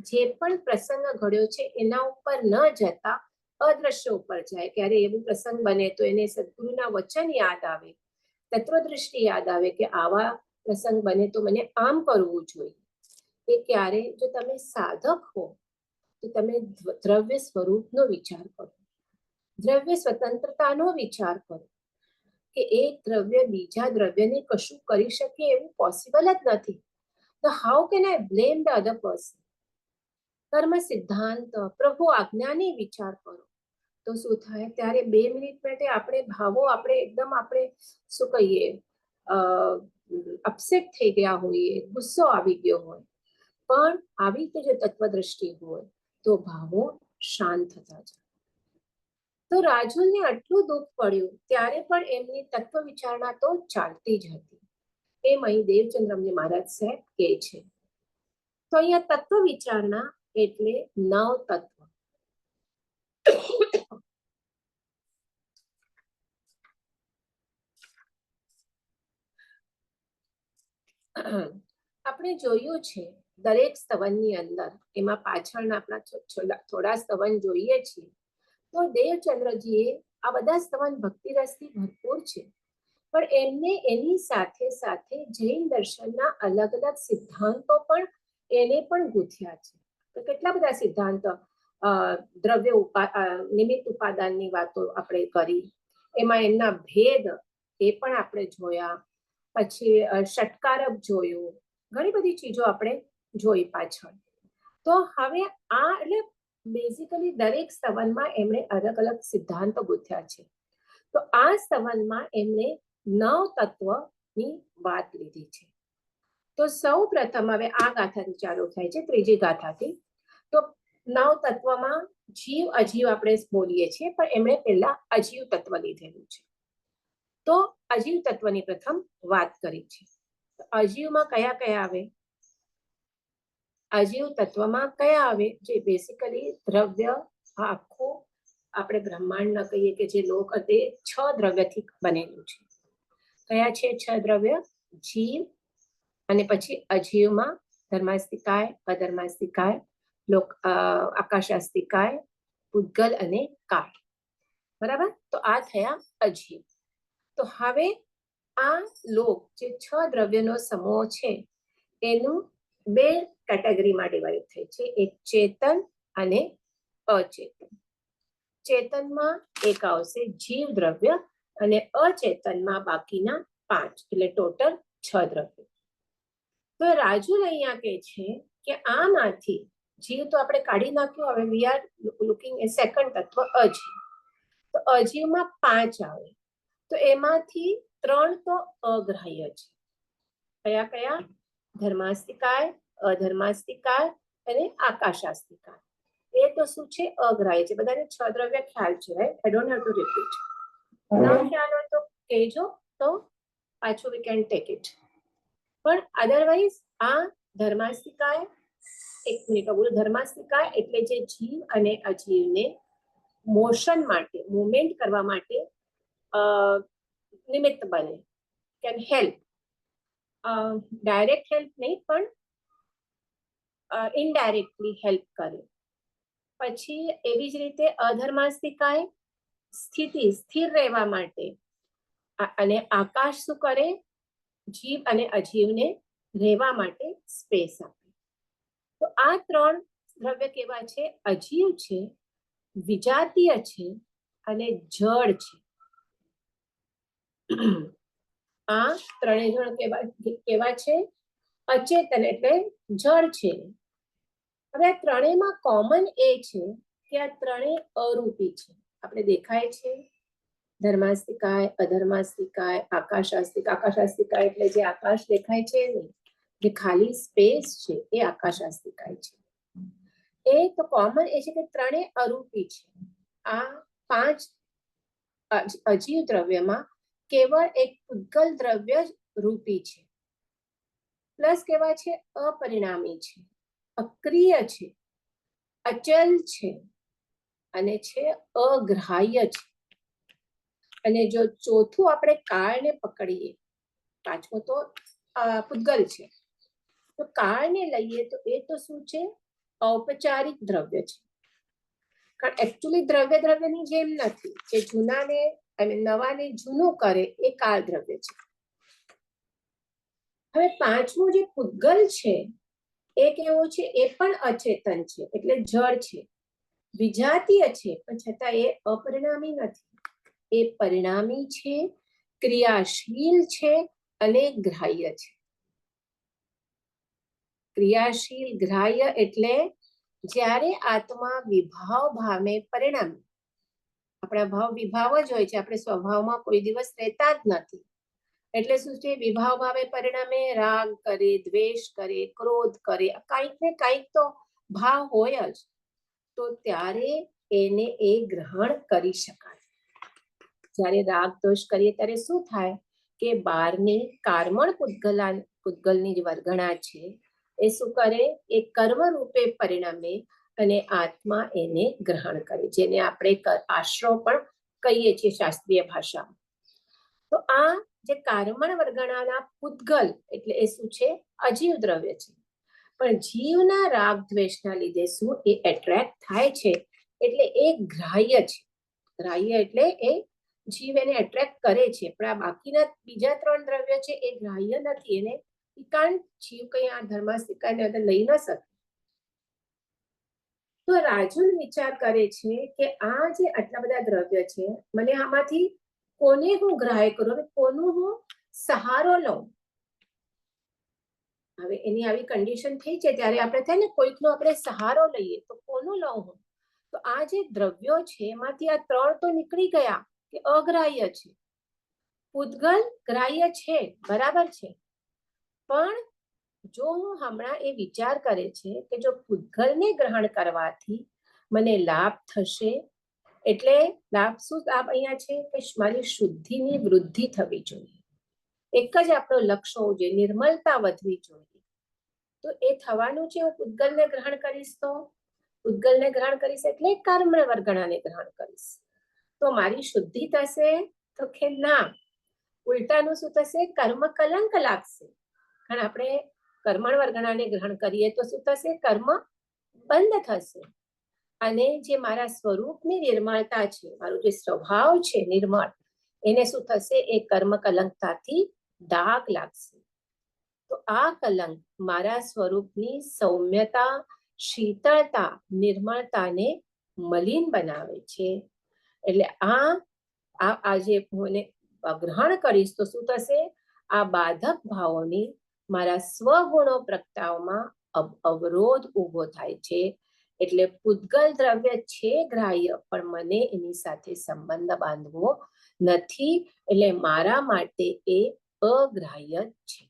જે પણ પ્રસંગ ઘડ્યો છે એના ઉપર ન જતા અદ્રશ્ય ઉપર જાય. ક્યારે એવું પ્રસંગ બને તો એને સદગુરુના વચન યાદ આવે, તત્વદૃષ્ટિ યાદ આવે કે આવા પ્રસંગ બને તો મને આમ કરવું જોઈએ. એ ક્યારે, જો તમે સાધક હો તો તમે દ્રવ્ય સ્વરૂપનો વિચાર કરો, દ્રવ્ય સ્વતંત્રતાનો વિચાર કરો કે એક દ્રવ્ય બીજા દ્રવ્યને કશું કરી શકે એવું પોસિબલ જ નથી. તો how can I blame the other person? કર્મ સિદ્ધાંત પ્રભુ આજ્ઞાની વિચાર કરો તો શું થાય? ત્યારે 2 મિનિટ માટે આપણે ભાવો આપણે એકદમ આપણે શું કહીએ અપસેટ થઈ ગયા હોઈએ, ગુસ્સો આવી ગયો હોય, પણ આવી રીતે જો તત્વદ્રષ્ટિ હોય તો ભાવો શાંત થતા જાય. તો રાજુલને આટલું દુઃખ પડ્યું ત્યારે પણ એમની તત્વ વિચારણા તો ચાલતી જ હતી. એમ અહીં દેવચંદ્રમજી મહારાજ સાહેબ કહે છે. તો અહીંયા તત્વ વિચારણા એટલે 9 તત્વ. આપણે જોયું છે દરેક સ્તવનની અંદર, એમાં પાછળના આપણા થોડા સ્તવન જોઈએ છીએ તો દેવચંદ્રજીએ આ બધા સ્તવન ભક્તિ રસથી ભરપૂર છે, પણ એમને એની સાથે સાથે જૈન દર્શનના અલગ અલગ સિદ્ધાંતો પણ એને પણ ગૂંથ્યા છે. તો કેટલા બધા સિદ્ધાંતો, દ્રવ્ય નિમિત્ત ઉપાદાનની વાતો આપણે કરી, એમાં એમના ભેદ એ પણ આપણે જોયા. પછી ષટકારક જોયું, ઘણી બધી ચીજો આપણે જોઈ પાછળ. તો હવે આ એટલે બેઝિકલી દરેક સ્તવનમાં એમણે અલગ અલગ સિદ્ધાંતો ગૂંથ્યા છે. તો આ સ્તવનમાં એમણે 9 તત્વની વાત લીધી છે. તો સૌ પ્રથમ હવે આ ગાથાથી ચાલુ થાય છે, ત્રીજી ગાથાથી. તો 9 તત્વમાં જીવ અજીવ આપણે બોલીએ છીએ, પણ એમણે પહેલા અજીવ તત્વ લીધેલું છે. તો અજીવ તત્વની પ્રથમ વાત કરી છે. અજીવમાં કયા કયા આવે? અજીવ તત્વમાં કયા આવે? જે બેસિકલી દ્રવ્ય આખું આપણે બ્રહ્માંડ ન કહીએ કે જે લોક તે 6 દ્રવ્યથી બનેલું છે. કયા છે 6 દ્રવ્ય? જીવ, અને પછી અજીવમાં ધર્માસ્તિકાય, અધર્માસ્તિકાય, આકાશાસ્તિકાય, પૂતગલ અને કાળ. બરાબર? તો આ થયા અજીવ. તો હવે આ લોક જે 6 દ્રવ્યનો સમૂહ છે એનું 2 કેટેગરીમાં ડિવાઈડ થાય છે, એક ચેતન અને અચેતન. ચેતનમાં એક આવશે જીવ દ્રવ્ય અને અચેતનમાં બાકીના 5, એટલે ટોટલ 6 દ્રવ્ય. તો રાજુલ અહીંયા કહે છે કે આમાંથી જીવ તો આપણે કાઢી નાખ્યું, હવે we are looking A second તત્વ અજીવ. તો અજીવમાં 5 આવે, તો એમાંથી 3 તો અગ્રાહ્ય છે. કયા કયા? ધર્માસ્તિકાય, અધર્માસ્તિકાય અને આકાશાસ્તિકાય. એ તો શું છે? અગ્રાહ્ય છે. બધાને 6 દ્રવ્ય ખ્યાલ છે, right? I don't have to repeat. ન ખ્યાલ હોય તો કહેજો, તો પાછું વી કેન ટેક ઇટ. પણ અધરવાઇઝ આ ધર્માસ્તિકાય, એક મિનિટ બોલું, ધર્માસ્તિકાય એટલે જે જીવ અને અજીવને મોશન માટે, મુવમેન્ટ કરવા માટે નિમિત્ત બને, કેન હેલ્પ. ડાયરેક્ટ હેલ્પ નહીં પણ ઇનડાયરેક્ટલી હેલ્પ કરે. પછી એવી જ રીતે અધર્માસ્તિકાય સ્થિતિ, સ્થિર રહેવા માટે, અને આકાશ શું કરે, જીવ અને અજીવને રહેવા માટે સ્પેસ આપે. તો આ ત્રણ દ્રવ્ય કેવા છે? અજીવ છે, વિજાતીય છે અને જળ છે. આ ત્રણેય જણ કેવા છે? અચેતન એટલે જળ છે. હવે આ ત્રણેયમાં કોમન એ છે કે આ ત્રણેય અરૂપી છે. આપણે દેખાય છે ધર્માસ્તિકાય, અધર્માસ્તિકાય, આકાશાસ્તિકાય. આકાશાસ્તિકાય એટલે જે આકાશ દેખાય છે ને, જે ખાલી સ્પેસ છે, એ આકાશાસ્તિકાય છે. એ તો કોમન એ છે કે ત્રણેય અરૂપી છે. આ પાંચ અજીવ દ્રવ્યમાં કેવળ એક પૂતગલ દ્રવ્ય રૂપી છે. પ્લસ કેવા છે? અપરિણામી છે, અક્રિય છે, અચલ છે અને છે અગ્રાહ્ય છે. અને જો ચોથું આપણે કાળને પકડીએ, પાંચમો તો પૂતગલ છે, તો કાળને લઈએ તો એ તો શું છે? ઔપચારિક દ્રવ્ય છે. કારણ એકચ્યુઅલી દ્રવ્ય દ્રવ્યની જેમ નથી, જે જૂનાને અને નવાને જૂનું કરે એ કાળ દ્રવ્ય છે. હવે પાંચમું જે પૂતગલ છે એ કેવો છે? એ પણ અચેતન છે, એટલે જળ છે, વિજાતીય છે, પણ છતાં એ અપરિણામી નથી. એ પરિણામી છે, ક્રિયાશીલ છે અને ગ્રાહ્ય છે. ક્રિયાશીલ, ગ્રાહ્ય એટલે જ્યારે આત્મા વિભાવ ભાવે પરિણામે, આપણા ભાવ વિભાવ જ હોય છે, આપણે સ્વભાવમાં કોઈ દિવસ રહેતા જ નથી. એટલે શું છે? વિભાવ ભાવે પરિણામે રાગ કરે, દ્વેષ કરે, ક્રોધ કરે, કંઈક ને કંઈક તો ભાવ હોય જ. તો ત્યારે એને એ ગ્રહણ કરી શકાય. જ્યારે રાગ દ્વેષ કરીએ ત્યારે શું થાય કે બહારની કાર્મણ પૂતગલની જે વર્ગણા છે એ શું કરે? એ કર્મ રૂપે પરિણમે અને આત્મા એને ગ્રહણ કરે, જેને આપણે આશ્રવ પણ કહીએ છીએ શાસ્ત્રીય ભાષામાં. તો આ જે કાર્મણ વર્ગણાના પૂતગલ એટલે એ શું છે? અજીવ દ્રવ્ય છે. પણ જીવના રાગ દ્વેષના લીધે શું એ એટ્રેક્ટ થાય છે, એટલે એ ગ્રાહ્ય છે. ગ્રાહ્ય એટલે એ જીવ એને એટ્રેક્ટ કરે છે, પણ આ બાકીના બીજા ત્રણ દ્રવ્ય છે એ ગ્રાહ્ય નથી. એને જીવ કઈ આ ધર્માસ્તિકાને અંદર લઈ ન શકે. તો રાજુન વિચાર કરે છે કે આ જે આટલા બધા દ્રવ્ય છે, મને આમાંથી કોને હું ગ્રાહ્ય કરું, કોનું હું સહારો લઉં? હવે એની આવી કન્ડિશન થઈ છે ત્યારે આપણે થાય ને કોઈકનો આપણે સહારો લઈએ, તો કોનું લઉં હું? તો આ જે દ્રવ્યો છે એમાંથી આ ત્રણ તો નીકળી ગયા કે અગ્રાહ્ય છે. પૂતગલ ગ્રાહ્ય છે, બરાબર છે, પણ જો હું હમણાં એ વિચાર કરે છે કે જો પૂતગલને ગ્રહણ કરવાથી મને લાભ થશે, એટલે લાભ શું લાભ અહીંયા છે કે મારી શુદ્ધિની વૃદ્ધિ થવી જોઈએ. એક જ આપણો લક્ષ્ય હોવું જોઈએ, નિર્મલતા વધવી જોઈએ. તો એ થવાનું છે. હું પૂતગલને ગ્રહણ કરીશ તો પૂતગલને ગ્રહણ કરીશ એટલે કર્મણ વર્ગણાને ગ્રહણ કરીશ, તો મારી શુદ્ધિ થશે? તો કે ના, ઉલટાનું શું થશે? કર્મ કલંક લાગશે. કારણ આપણે કર્મણ વર્ગણાને ગ્રહણ કરીએ તો શું થશે? કર્મ બંધ થશે. અને જે મારા સ્વરૂપની નિર્મળતા છે, મારો જે સ્વભાવ છે નિર્મળ, એને શું થશે? એ કર્મ કલંકતાથી દાગ લાગશે. તો આ કલંક મારા સ્વરૂપની સૌમ્યતા, શીતળતા, નિર્મળતાને મલિન બનાવે છે. એટલે આ જે હું ગ્રહણ કરીશ તો શું થશે? આ બાધક ભાવોની મારા સ્વગુણો પ્રગટાવવામાં અવરોધ ઊભો થાય છે. એટલે પૂતગલ દ્રવ્ય છે ગ્રાહ્ય, પણ મને એની સાથે સંબંધ બાંધવો નથી, એટલે મારા માટે એ અગ્રાહ્ય છે.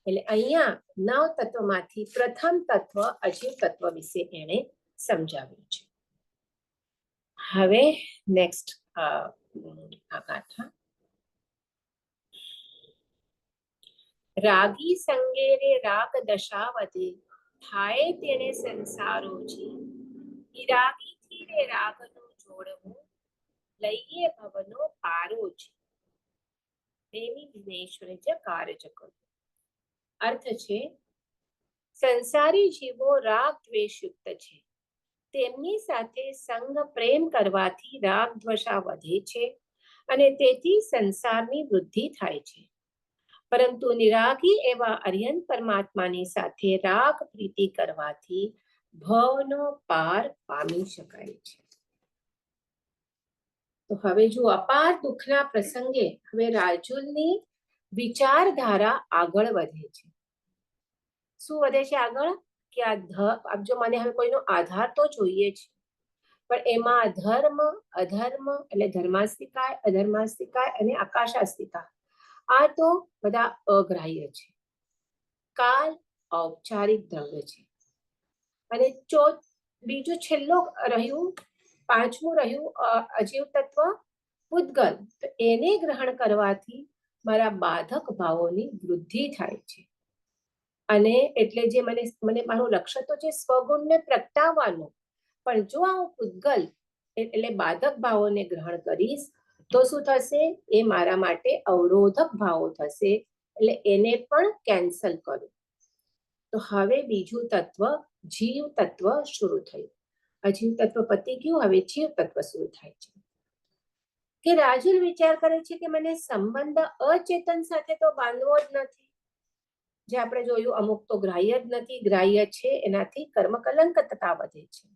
એટલે અહીંયા 9 તત્વમાંથી પ્રથમ તત્વ અજીવ તત્વ વિશે એણે સમજાવ્યું છે. હવે નેક્સ્ટ આ ગાથા. રાગી સંગે રે રાગ દશા વધે, થાય તેને સંસારો જી, વિરાગી થી રે રાગનો જોડવું, લઈએ ભવનો પારો જી. પ્રેમી દિનેશ્વરે જ કાર્ય કર્યું. અર્થ છે, સંસારી જીવો રાગ દ્વેષયુક્ત છે, તેમની સાથે સંગ પ્રેમ કરવાથી રાગ દ્વેષા વધે છે અને તેથી સંસારની વૃદ્ધિ થાય છે. પરંતુ નિરાગી એવા અર્યંત પરમાત્માની સાથે રાગ પ્રીતિ કરવાથી ભવનો પાર પામી શકાય છે. તો હવે જો અપાર દુઃખના પ્રસંગે હવે રાજુલની વિચારધારા આગળ વધે છે. શું વધે છે આગળ? કે આ જો મને હવે કોઈનો આધાર તો જોઈએ છે, પણ એમાં ધર્મ અધર્મ એટલે ધર્માસ્તિકાય અધર્માસ્તિકાય અને આકાશાસ્તિકા આ તો બધા અગ્રાહ્ય છે. કાલ ઔપચારિક દ્રવ્ય છે અને બીજું છેલ્લું રહ્યું, પાંચમું રહ્યું અજીવ તત્વ પૂતગલ. તો એને ગ્રહણ કરવાથી મારા બાધક ભાવોની વૃદ્ધિ થાય છે. અને એટલે જે મને મારું લક્ષ્ય તો છે સ્વગુણને પ્રગટાવવાનું, પણ જો આ હું પૂતગલ એટલે બાધક ભાવોને ગ્રહણ કરીશ તો શું થશે? એ મારા માટે અવરોધક ભાવો થશે, એટલે એને પણ કેન્સલ કરું. તો હવે બીજું તત્વ જીવ તત્વ શરૂ થયું. અજીવ તત્વ પતી ગયું, હવે જીવ તત્વ શરૂ થાય છે. કે રાજુલ વિચાર કરે છે કે મને સંબંધ અચેતન સાથે તો બાંધવો જ નથી. જે આપણે જોયું અમુક તો ગ્રાહ્ય જ નથી, ગ્રાહ્ય છે એનાથી કર્મ કલંકતતા વધે છે.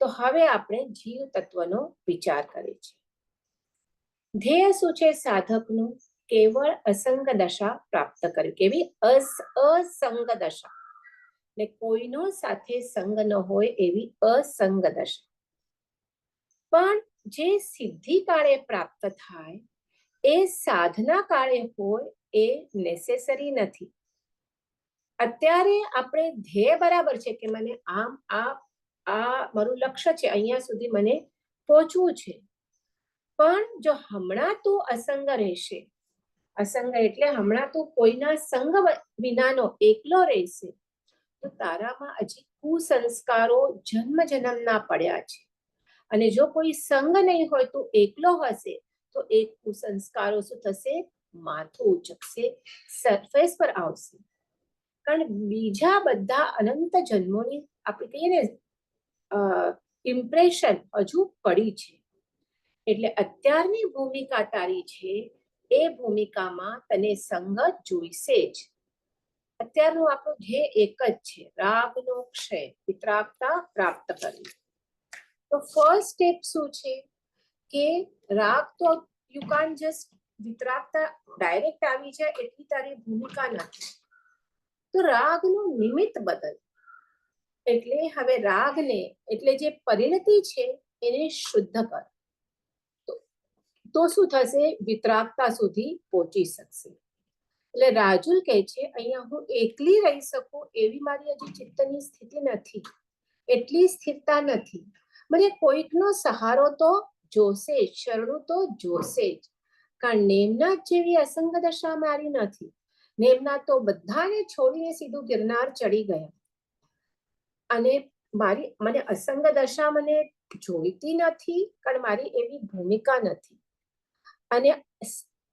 તો હવે આપણે જીવ તત્વનો વિચાર કરે છે. ધ્યેય શું છે સાધકનું? કેવળ અસંગ દશા પ્રાપ્ત કરે. કેવી? અસંગ દશા, ને કોઈનો સાથે સંગ ન હોય એવી અસંગ દશા. પણ જે સિદ્ધિ કાળે પ્રાપ્ત થાય એ સાધના કાળે હોય એ નેસેસરી નથી. અત્યારે આપણે ધ્યેય બરાબર છે કે મને આમ આ મારું લક્ષ્ય છે, અહીંયા સુધી મને પહોંચવું છે, પણ જો હમણાં તું અસંગ રહેશે, અસંગ એટલે હમણાં તું કોઈના સંગ વિનાનો એકલો રહેશે, તો તારામાં હજી કુસંસ્કારો જન્મ જન્મના પડ્યા છે. અને જો કોઈ સંગ નહીં હોય, તું એકલો હશે, તો એ કુસંસ્કારો શું થશે? માથું ઉચકશે, સરફેસ પર આવશે. કારણ બીજા બધા અનંત જન્મોની આપણે કહીએ ને ઇમ્પ્રેશન હજુ પડી છે. એટલે અત્યારની ભૂમિકા તારી છે, એ ભૂમિકામાં તને સંગત જોઈશે જ. અત્યારનું આપણું ધ્યેય એક જ છે, રાગનો ક્ષય, વિતરાગતા પ્રાપ્ત કરવી. તો ફર્સ્ટ સ્ટેપ શું છે કે રાગ તો યુ કાન્ટ જસ્ટ, વિતરાગતા ડાયરેક્ટ આવી જાય એટલી તારી ભૂમિકા નથી. તો રાગનું નિમિત્ત બદલ. એટલે હવે રાગને એટલે જે પરિણતિ છે એને શુદ્ધ કર, તો શું થશે? વિતરાગતા સુધી પહોંચી શકશે. એટલે રાજુલ કહે છે અહીંયા હું એકલી રહી શકું એવી મારી હજી ચિત્તની સ્થિતિ નથી, એટલી સ્થિરતા નથી. મને કોઈકનો સહારો તો જોશે, શરણું તો જોશે જ. કારણ નેમનાથ જેવી અસંગ દશા મારી નથી. નેમનાથ તો બધાને છોડીને સીધું ગિરનાર ચડી ગયા, અને મને અસંગ દશા મને જોઈતી નથી, કારણ મારી એવી ભૂમિકા નથી. અને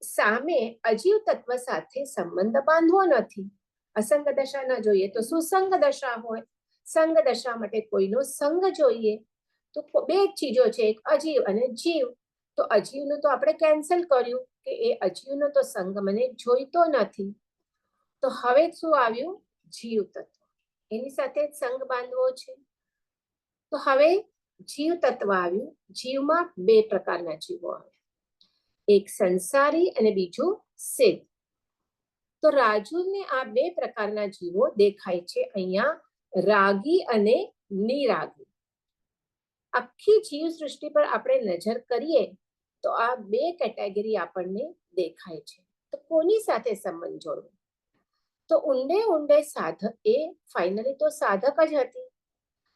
સામે અજીવ તત્વ સાથે સંબંધ બાંધવો નથી. અસંગ દશા ન જોઈએ તો સુસંગ દશા હોય. સંગ દશા માટે કોઈનો સંગ જોઈએ. તો બે જ ચીજો છે, એક અજીવ અને જીવ. તો અજીવનું તો આપણે કેન્સલ કર્યું કે એ અજીવનો તો સંગ મને જોઈતો નથી. તો હવે શું આવ્યું? જીવ તત્વ, એની સાથે સંગ બાંધવો છે. તો હવે જીવ તત્વ આવ્યું. જીવમાં બે પ્રકારના જીવો આવે, એક સંસારી અને બીજું સિદ્ધ. તો રાજુલને આ બે પ્રકારના જીવો દેખાય છે અહીંયા, રાગી અને નિરાગી. આખી જીવ સૃષ્ટિ પર આપણે નજર કરીએ તો આ બે કેટેગરી આપણને દેખાય છે. તો કોની સાથે સંબંધ જોડવો? તો ઊંડે ઊંડે સાધક એ ફાઇનલી તો સાધક જ હતી,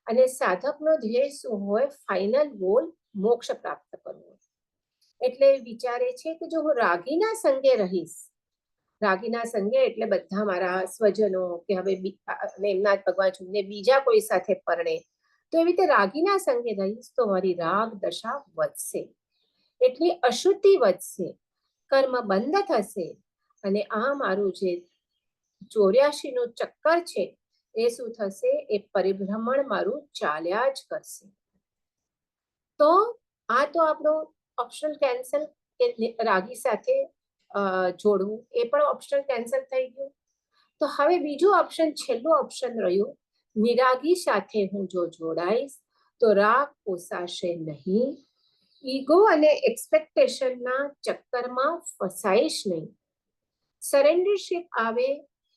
અને સાધકનો ધ્યેય શું હોય? ફાઇનલ ગોલ મોક્ષ પ્રાપ્ત કરવો. એટલે વિચારે છે કે જો હું રાગીના સંગે રહીશ રાગીના સંગે એટલે બધા મારા સ્વજનો કે હવે એમના જ ભગવાન છૂટને બીજા કોઈ સાથે પરણે, તો એવી રીતે રાગીના સંગે રહીશ તો મારી રાગ દશા વધશે, એટલી અશુદ્ધિ વધશે, કર્મ બંધ થશે, અને આ મારું જે 84 નું ચક્કર છે એ શું થશે, એ પરિભ્રમણ મારું ચાલ્યા જ કરશે. તો આ તો આપણો ઓપ્શન કેન્સલ, કે રાગી સાથે જોડવું, એ પણ ઓપ્શન કેન્સલ થઈ ગયું. તો હવે બીજું ઓપ્શન, છેલ્લું ઓપ્શન રહ્યું, નિરાગી સાથે હું જો જોડાઈશ તો રાગ પોસાશે નહીં, ઈગો અને એક્સપેક્ટેશનના ચક્કરમાં ફસાઈશ નહીં. સરેન્ડરશિપ આવે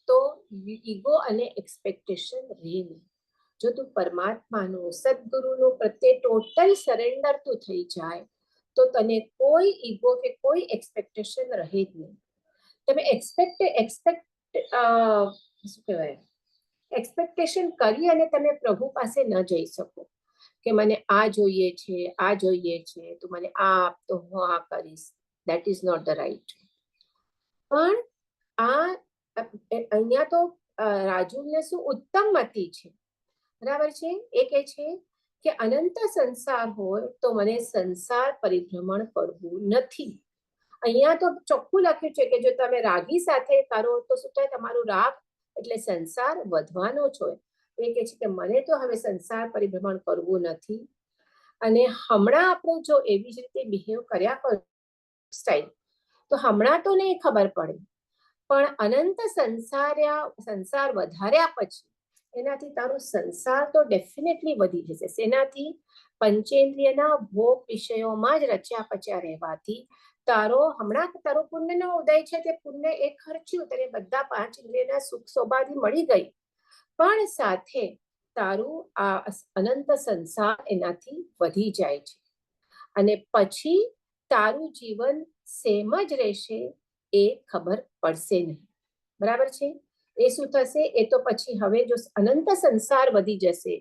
તો ઈગો અને એક્સપેક્ટેશન રહે નહીં. જો તું પરમાત્માનું, સદગુરુનું પ્રત્યે ટોટલ સરેન્ડર તું થઈ જાય તો તને કોઈ ઈગો કે કોઈ એક્સપેક્ટેશન રહે જ નહીં. તમે શું કહેવાય, એક્સપેક્ટેશન કરી અને તમે પ્રભુ પાસે ન જઈ શકો કે મને આ જોઈએ છે, આ જોઈએ છે, તું મને આ આપ તો હું આ કરીશ. That is not the right. પણ આ અહીંયા તો રાજુને શું ઉત્તમ મતિ છે, બરાબર છે. એ કહે છે કે અનંત સંસાર હોય તો મને સંસાર પરિભ્રમણ કરવું નથી. અહીંયા તો ચોખ્ખું લખ્યું છે કે જો તમે રાગી સાથે કરો તો શું થાય, તમારું રાગ એટલે સંસાર વધવાનો જ હોય. એ કહે છે કે મને તો હવે સંસાર પરિભ્રમણ કરવું નથી. અને હમણાં આપણે જો એવી જ રીતે બિહેવ કર્યા કરો સ્ટાઇલ, તો હમણાં તો નહીં ખબર પડે, પણ અનંત સંસાર વધાર્યા પછી એનાથી તારો સંસાર તો ડેફિનેટલી વધી જશે. એનાથી પંચેન્દ્રિયના ભોગ વિષયોમાં જ રચ્યા પચ્યા રહેવાથી હમણાં તારો પુણ્યનો ઉદય છે, તે પુણ્ય એ ખર્ચ્યું, તને બધા 5 ઇન્દ્રિયના સુખ શોભાથી મળી ગઈ, પણ સાથે તારું આ અનંત સંસાર એનાથી વધી જાય છે. અને પછી તારું જીવન સેમ જ રહેશે એ ખબર પડશે નહીં. બરાબર છે. એ શું થશે, એ તો પછી હવે જો અનંત સંસાર વધી જશે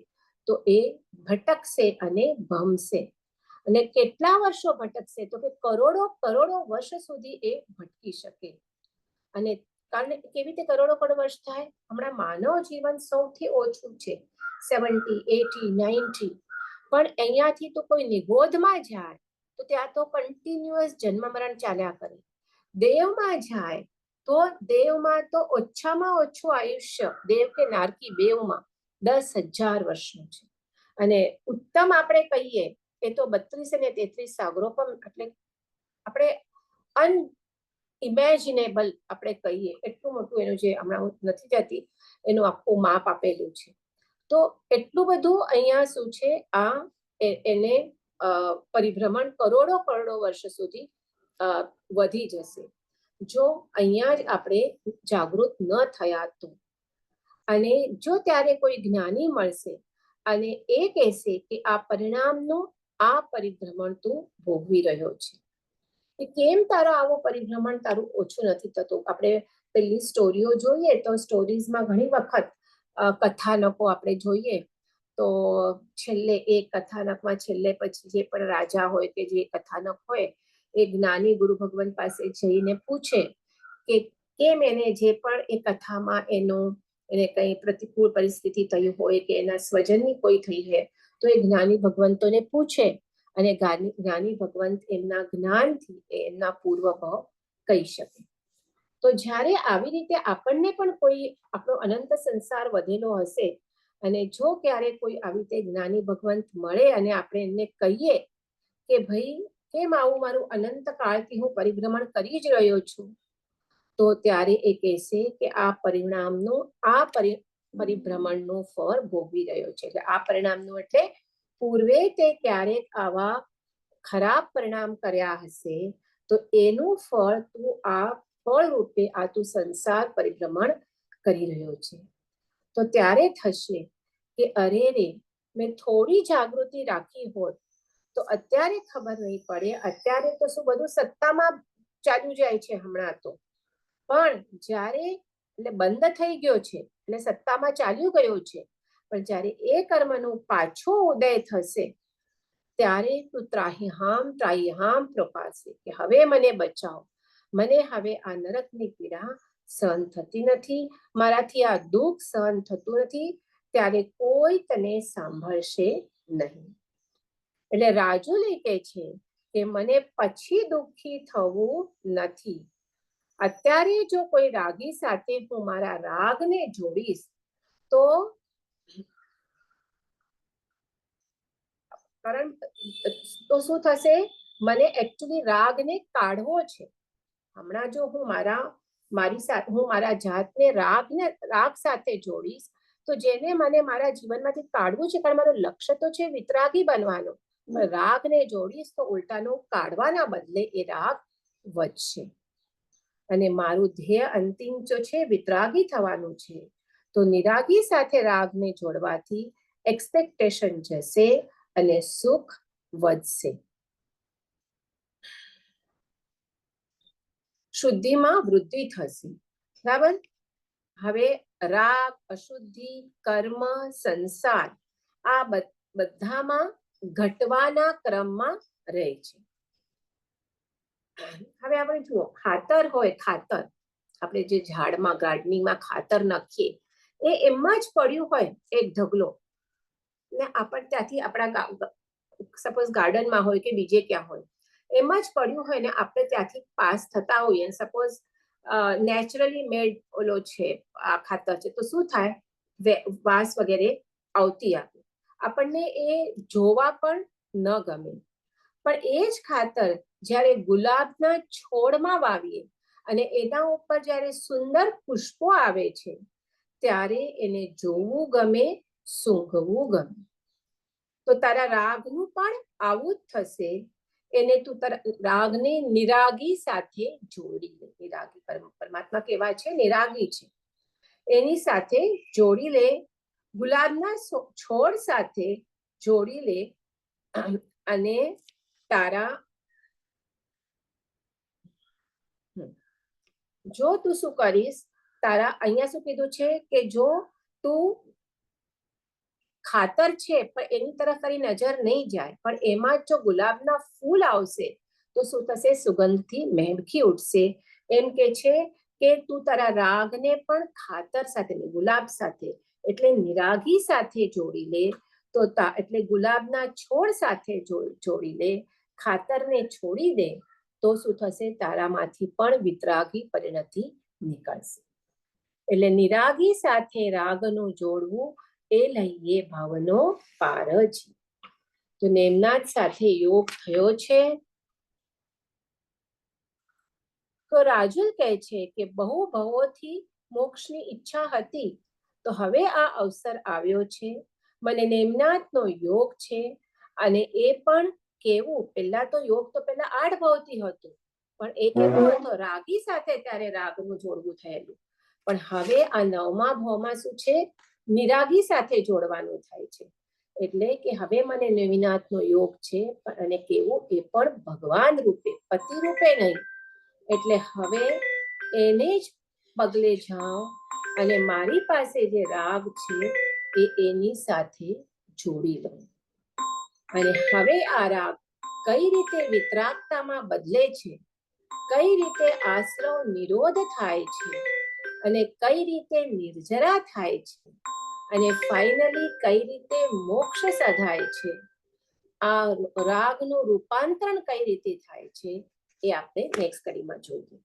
તો એ ભટકશે અને ભમશે. અને કેટલા વર્ષો ભટકશે, તો કે કરોડો વર્ષ સુધી એ ભટકી શકે. અને કારણ કેવી રીતે કરોડો વર્ષ થાય, હમણાં માનવ જીવન સૌથી ઓછું છે 70, 80, 90, પણ અહીંયાથી તો કોઈ નિગોધમાં જાય તો ત્યાં તો કન્ટિન્યુઅસ જન્મ મરણ ચાલ્યા કરે. દેવમાં જાય તો દેવમાં તો ઓછામાં ઓછું આયુષ્ય દેવ કે નારકી બેવમાં 10,000 વર્ષનું છે. અને ઉત્તમ આપણે કહીએ એ તો 32 અને 33 સાગરો પણ, એટલે આપણે અનઇમેજિનેબલ આપણે કહીએ એટલું મોટું એનું જે હમણાં નથી જતી એનું આખું માપ આપેલું છે. તો એટલું બધું અહીંયા શું છે, આ એને પરિભ્રમણ કરોડો વર્ષ સુધી વધી જશે જો અહીંયા જ આપણે જાગૃત ન થયા તો. અને જો ત્યારે કોઈ જ્ઞાની મળશે અને એ કહેશે કે આ પરિણામનું આ પરિભ્રમણ તું ભોગવી રહ્યો છે, કેમ તારો આવો પરિભ્રમણ તારું ઓછું નથી થતું. આપણે પેલી સ્ટોરીઓ જોઈએ તો સ્ટોરીઝમાં ઘણી વખત કથાનકો આપણે જોઈએ તો છેલ્લે એ કથાનકમાં છેલ્લે પછી જે પણ રાજા હોય કે જે કથાનક હોય એ જ્ઞાની ગુરુ ભગવાન પાસે જઈને પૂછે કે કેમ એને જે પણ એ કથામાં એને કઈ પ્રતિકૂળ પરિસ્થિતિ થઈ હોય કે એના સ્વજનની કોઈ થઈ હોય તો એ જ્ઞાની ભગવંતોને પૂછે અને જ્ઞાની ભગવંત એમના જ્ઞાનથી એમના પૂર્વભાવ કહી શકે. તો જ્યારે આવી રીતે આપણને પણ કોઈ આપણો અનંત સંસાર વધેલો હશે અને જો ક્યારે કોઈ આવી રીતે જ્ઞાની ભગવંત મળે અને આપણે એમને કહીએ કે ભાઈ કેમ આવું મારું અનંત કાળથી હું પરિભ્રમણ કરી જ રહ્યો છું, તો ત્યારે એ કહેશે કે આ પરિણામનું આ પરિભ્રમણનું ફળ ભોગવી રહ્યો છે. એટલે આ પરિણામનું એટલે પૂર્વે તે ક્યારેક આવા ખરાબ પરિણામ કર્યા હશે તો એનું ફળ તું આ ફળ રૂપે આ તું સંસાર પરિભ્રમણ કરી રહ્યો છે. તો ત્યારે થશે કે અરે રે મેં થોડી જાગૃતિ રાખી હોત તો અત્યારે ખબર નહીં પડે. અત્યારે તો શું બધું સત્તામાં ચાલ્યું જાય છે હમણાં તો, પણ જ્યારે એટલે બંધ થઈ ગયો છે એટલે સત્તામાં ચાલ્યું ગયો છે, પણ જ્યારે એ કર્મનો પાછો ઉદય થશે ત્યારે તું ત્રાહિહામ પ્રપાશે કે હવે મને બચાવો, મને હવે આ નરકની પીડા સહન થતી નથી, મારાથી આ દુઃખ સહન થતું નથી, ત્યારે કોઈ તને સાંભળશે નહીં. એટલે રાજુલી કહે છે કે મને પછી દુઃખી થવું નથી. અત્યારે જો કોઈ રાગી સાથે હું મારા રાગને જોડીશ તો શું થશે? મને એકચ્યુઅલી રાગને કાઢવો છે. હમણાં જો હું મારા જાતને રાગ સાથે જોડીશ તો જેને મને મારા જીવનમાંથી કાઢવું છે, કારણ મારું લક્ષ્ય તો છે વિતરાગી બનવાનો, રાગને જોડીશ તો ઉલટાનો કાઢવાના બદલે એ રાગ વધશે અને મારું ધ્યેય અંતિમ જો છે વિતરાગી થવાનું છે. તો નિરાગી સાથે રાગને જોડવાથી એક્સપેક્ટેશન જશે અને સુખ વધશે. શુદ્ધિમાં વૃદ્ધિ થશે. બરાબર? હવે રાગ, અશુદ્ધિ, કર્મ, સંસાર આ બધામાં ઘટવાના ક્રમમાં રહે છે. હવે આપણે જુઓ, ખાતર હોય, ખાતર આપણે જે ઝાડમાં ગાર્ડનિંગમાં ખાતર નાખીએ એ એમાં જ પડ્યું હોય એક ઢગલો ને આપણે ત્યાંથી આપણા સપોઝ ગાર્ડનમાં હોય કે બીજે ક્યાં હોય એમાં જ પડ્યું હોય ને આપણે ત્યાંથી પાસ થતા હોઈએ, સપોઝ નેચરલી મેડ ઓલો છે આ ખાતર છે, તો શું થાય? વાસ વગેરે આવતી આવે, આપણને એ જોવા પણ ન ગમે. પણ એ જ ખાતર જ્યારે ગુલાબના છોડમાં વાવીએ અને એના ઉપર જ્યારે સુંદર પુષ્પો આવે છે ત્યારે એને જોવું ગમે, સૂંઘવું ગમે. તો તારા રાગનું પણ આવું જ થશે. એને તું રાગને નિરાગી સાથે જોડી લે. નિરાગી પરમાત્મા કેવા છે? નિરાગી છે. એની સાથે જોડી લે, ગુલાબના છોડ સાથે જોડી લે અને તારા જો તું શું કરીશ, તારા અહીંયા શું કીધું છે કે જો તું ખાતર છે પણ એની તરફ તારી નજર નહીં જાય, પણ એમાં જો ગુલાબના ફૂલ આવશે તો શું થશે? સુગંધથી મહેકી ઉઠશે. એમ કે છે કે તું તારા રાગને પણ ખાતર સાથે, ગુલાબ સાથે એટલે નિરાગી સાથે જોડી લે. તો એટલે ગુલાબના છોડ સાથે જોડી લે, ખાતરને છોડી દે તો શું થશે? તારામાંથી પણ વિતરાગી પરિણતિ નીકળશે. એટલે નિરાગી સાથે રાગનું જોડવું એ લઈએ ભાવનો પાર છે. તો નેમનાથ સાથે યોગ થયો છે. તો રાજુલ કહે છે કે બહુ ભવોથી મોક્ષની ઈચ્છા હતી, તો હવે આ અવસર આવ્યો છે. મને નેમનાથનો યોગ છે અને એ પણ કેવું? પહેલા તો યોગ તો પહેલા 8 ભવથી હતું, પણ એ કેવો હતો? રાગી સાથે ત્યારે રાગનું જોડવું થયેલું. પણ હવે આ 9મા ભાવમાં શું છે? નિરાગી સાથે જોડવાનું થાય છે. એટલે કે હવે મને નેમિનાથનો યોગ છે અને કેવું? એ પણ ભગવાન રૂપે, પતિ રૂપે નહીં. એટલે હવે એને જ પગલે જાઓ અને મારી પાસે જે રાગ છે એ એની સાથે જોડી લો. અને હવે આ રાગ કઈ રીતે વિતરાગતામાં બદલે છે, કઈ રીતે આશ્રવ નિરોધ થાય છે અને કઈ રીતે નિર્જરા થાય છે અને ફાઇનલી કઈ રીતે મોક્ષ સાધાય છે, આ રાગનું રૂપાંતરણ કઈ રીતે થાય છે એ આપણે નેક્સ્ટ કડીમાં જોઈએ.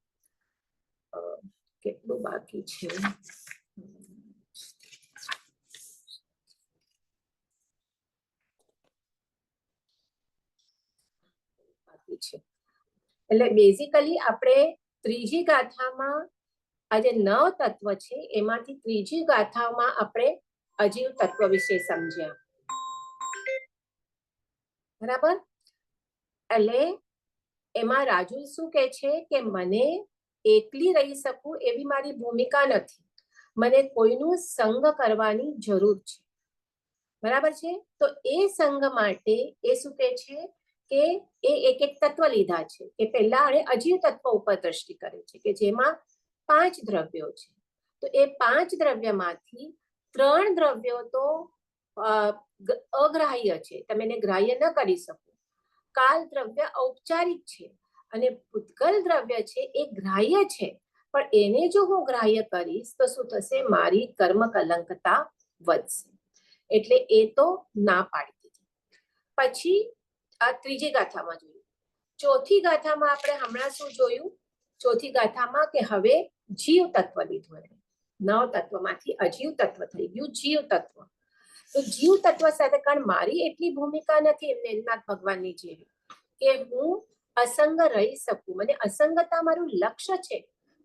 કેટલું બાકી છે? બાકી છે. એટલે બેઝિકલી આપણે ત્રીજી ગાથામાં આ જે 9 તત્વ છે એમાંથી ત્રીજી ગાથામાં આપણે અજીવ તત્વ વિશે સમજ્યા. બરાબર? એટલે એમાં રાજુ શું કહે છે કે મને એકલી રહી શકું એવી મારી ભૂમિકા નથી, મને કોઈનું સંગ કરવાની જરૂર છે. બરાબર છે? તો એ સંગ માટે એ શું કહે છે કે એ એક તત્વ લીધા છે કે પહેલા એ અજીવ તત્વ ઉપર દ્રષ્ટિ કરે છે કે જેમાં 5 દ્રવ્યો છે. તો એ 5 દ્રવ્યમાંથી 3 દ્રવ્યો તો અગ્રાહ્ય છે, તમે એને ગ્રાહ્ય ન કરી શકો. કાલ દ્રવ્ય ઔપચારિક છે અને પૂતગલ દ્રવ્ય છે એ ગ્રાહ્ય છે, પણ એને જો હું ગ્રાહ્ય કરીશ તો શું થશે? મારી કર્મ કલંકતા વધશે. એટલે એ તો ના પાડી દીધી. પછી આ ત્રીજી ગાથામાં જોયું. ચોથી ગાથામાં આપણે હમણાં શું જોયું? ચોથી ગાથામાં કે હવે જીવ તત્વ લીધું એને. નવ તત્વમાંથી અજીવ તત્વ થઈ ગયું જીવ તત્વ. તો જીવ તત્વ સાથે, કારણ મારી એટલી ભૂમિકા નથી મેઘનાથ ભગવાનની જેવી કે હું અસંગ રહી શકું. મને અસંગતા મારું લક્ષ્ય છે,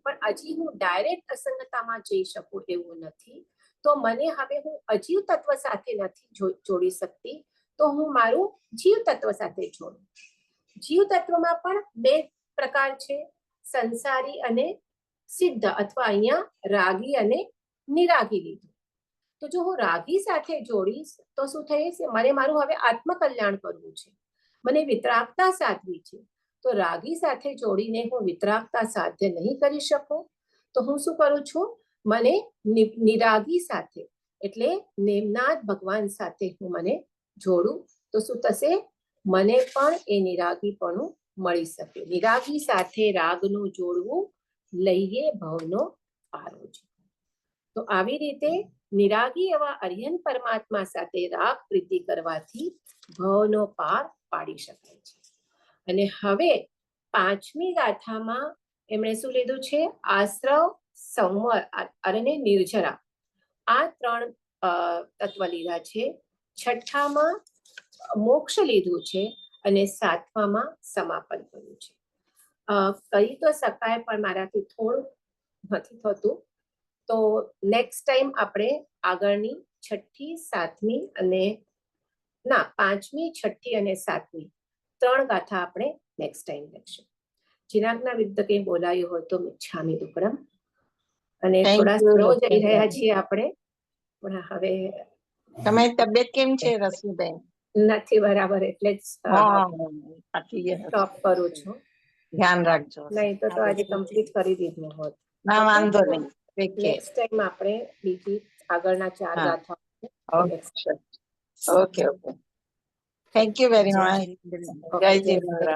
પણ હજી હું ડાયરેક્ટ અસંગતામાં જઈ શકું એવું નથી. તો મને હવે હું અજીવ તત્વ સાથે નથી જોડી શકતી, તો હું મારું જીવ તત્વ સાથે જોડું. જીવ તત્વમાં પણ બે પ્રકાર છે, સંસારી અને સિદ્ધ, અથવા અહીંયા રાગી અને નિરાગી લીધું. તો જો હું રાગી સાથે જોડીશ તો શું થશે? મને મારું હવે આત્મકલ્યાણ કરવું છે, મને વિતરાગતા સાધવી છે. તો રાગી સાથે જોડીને હું વિતરાગતા સાધ્ય નહીં કરી શકું. તો હું શું કરું છું? મને નિરાગી સાથે, એટલે નેમનાથ ભગવાન સાથે હું મને જોડું. તો શું થશે? મને પણ એ નિરાગીપણું મળી શકે. નિરાગી સાથે રાગનું જોડવું, લઈએ ભવનો પારો. તો આવી રીતે નિરાગી એવા અરિહંત પરમાત્મા સાથે રાગ પ્રીતિ કરવાથી ભવનો પાર પાડી શકાય છે. અને હવે પાંચમી ગાથામાં એમણે શું લીધું છે? આશ્રવ, સંવર અને નિર્જરા, આ ત્રણ તત્વ લીધા છે. છઠ્ઠામાં મોક્ષ લીધું છે અને સાતમામાં સમાપન કર્યું છે. કહી તો શકાય પણ મારાથી થોડું નથી થતું. તો નેક્સ્ટ ટાઈમ આપણે આગળની છઠ્ઠી, સાતમી અને પાંચમી, છઠ્ઠી અને સાતમી ત્રણ ગાથા આપણે નેક્સ્ટ ટાઈમ લઈશું. જીનાગના વિરુદ્ધ કંઈ બોલાયું હોય તો મિચ્છામિ દુક્કડમ. અને થોડા સ્લો જઈ રહ્યા છીએ આપણે, પણ હવે તમારી તબિયત કેમ છે રસુબેન? નથી બરાબર, એટલે જ સ્ટોપ કરું છું. ધ્યાન રાખજો. નહીં તો આજે કમ્પ્લીટ કરી દીધું હોત. ના વાંધો નહીં. નેક્સ્ટ ટાઈમ આપણે બીજી આગળના ચાર ગાથા. Okay okay. Thank you very much. જય જીનેન્દ્ર.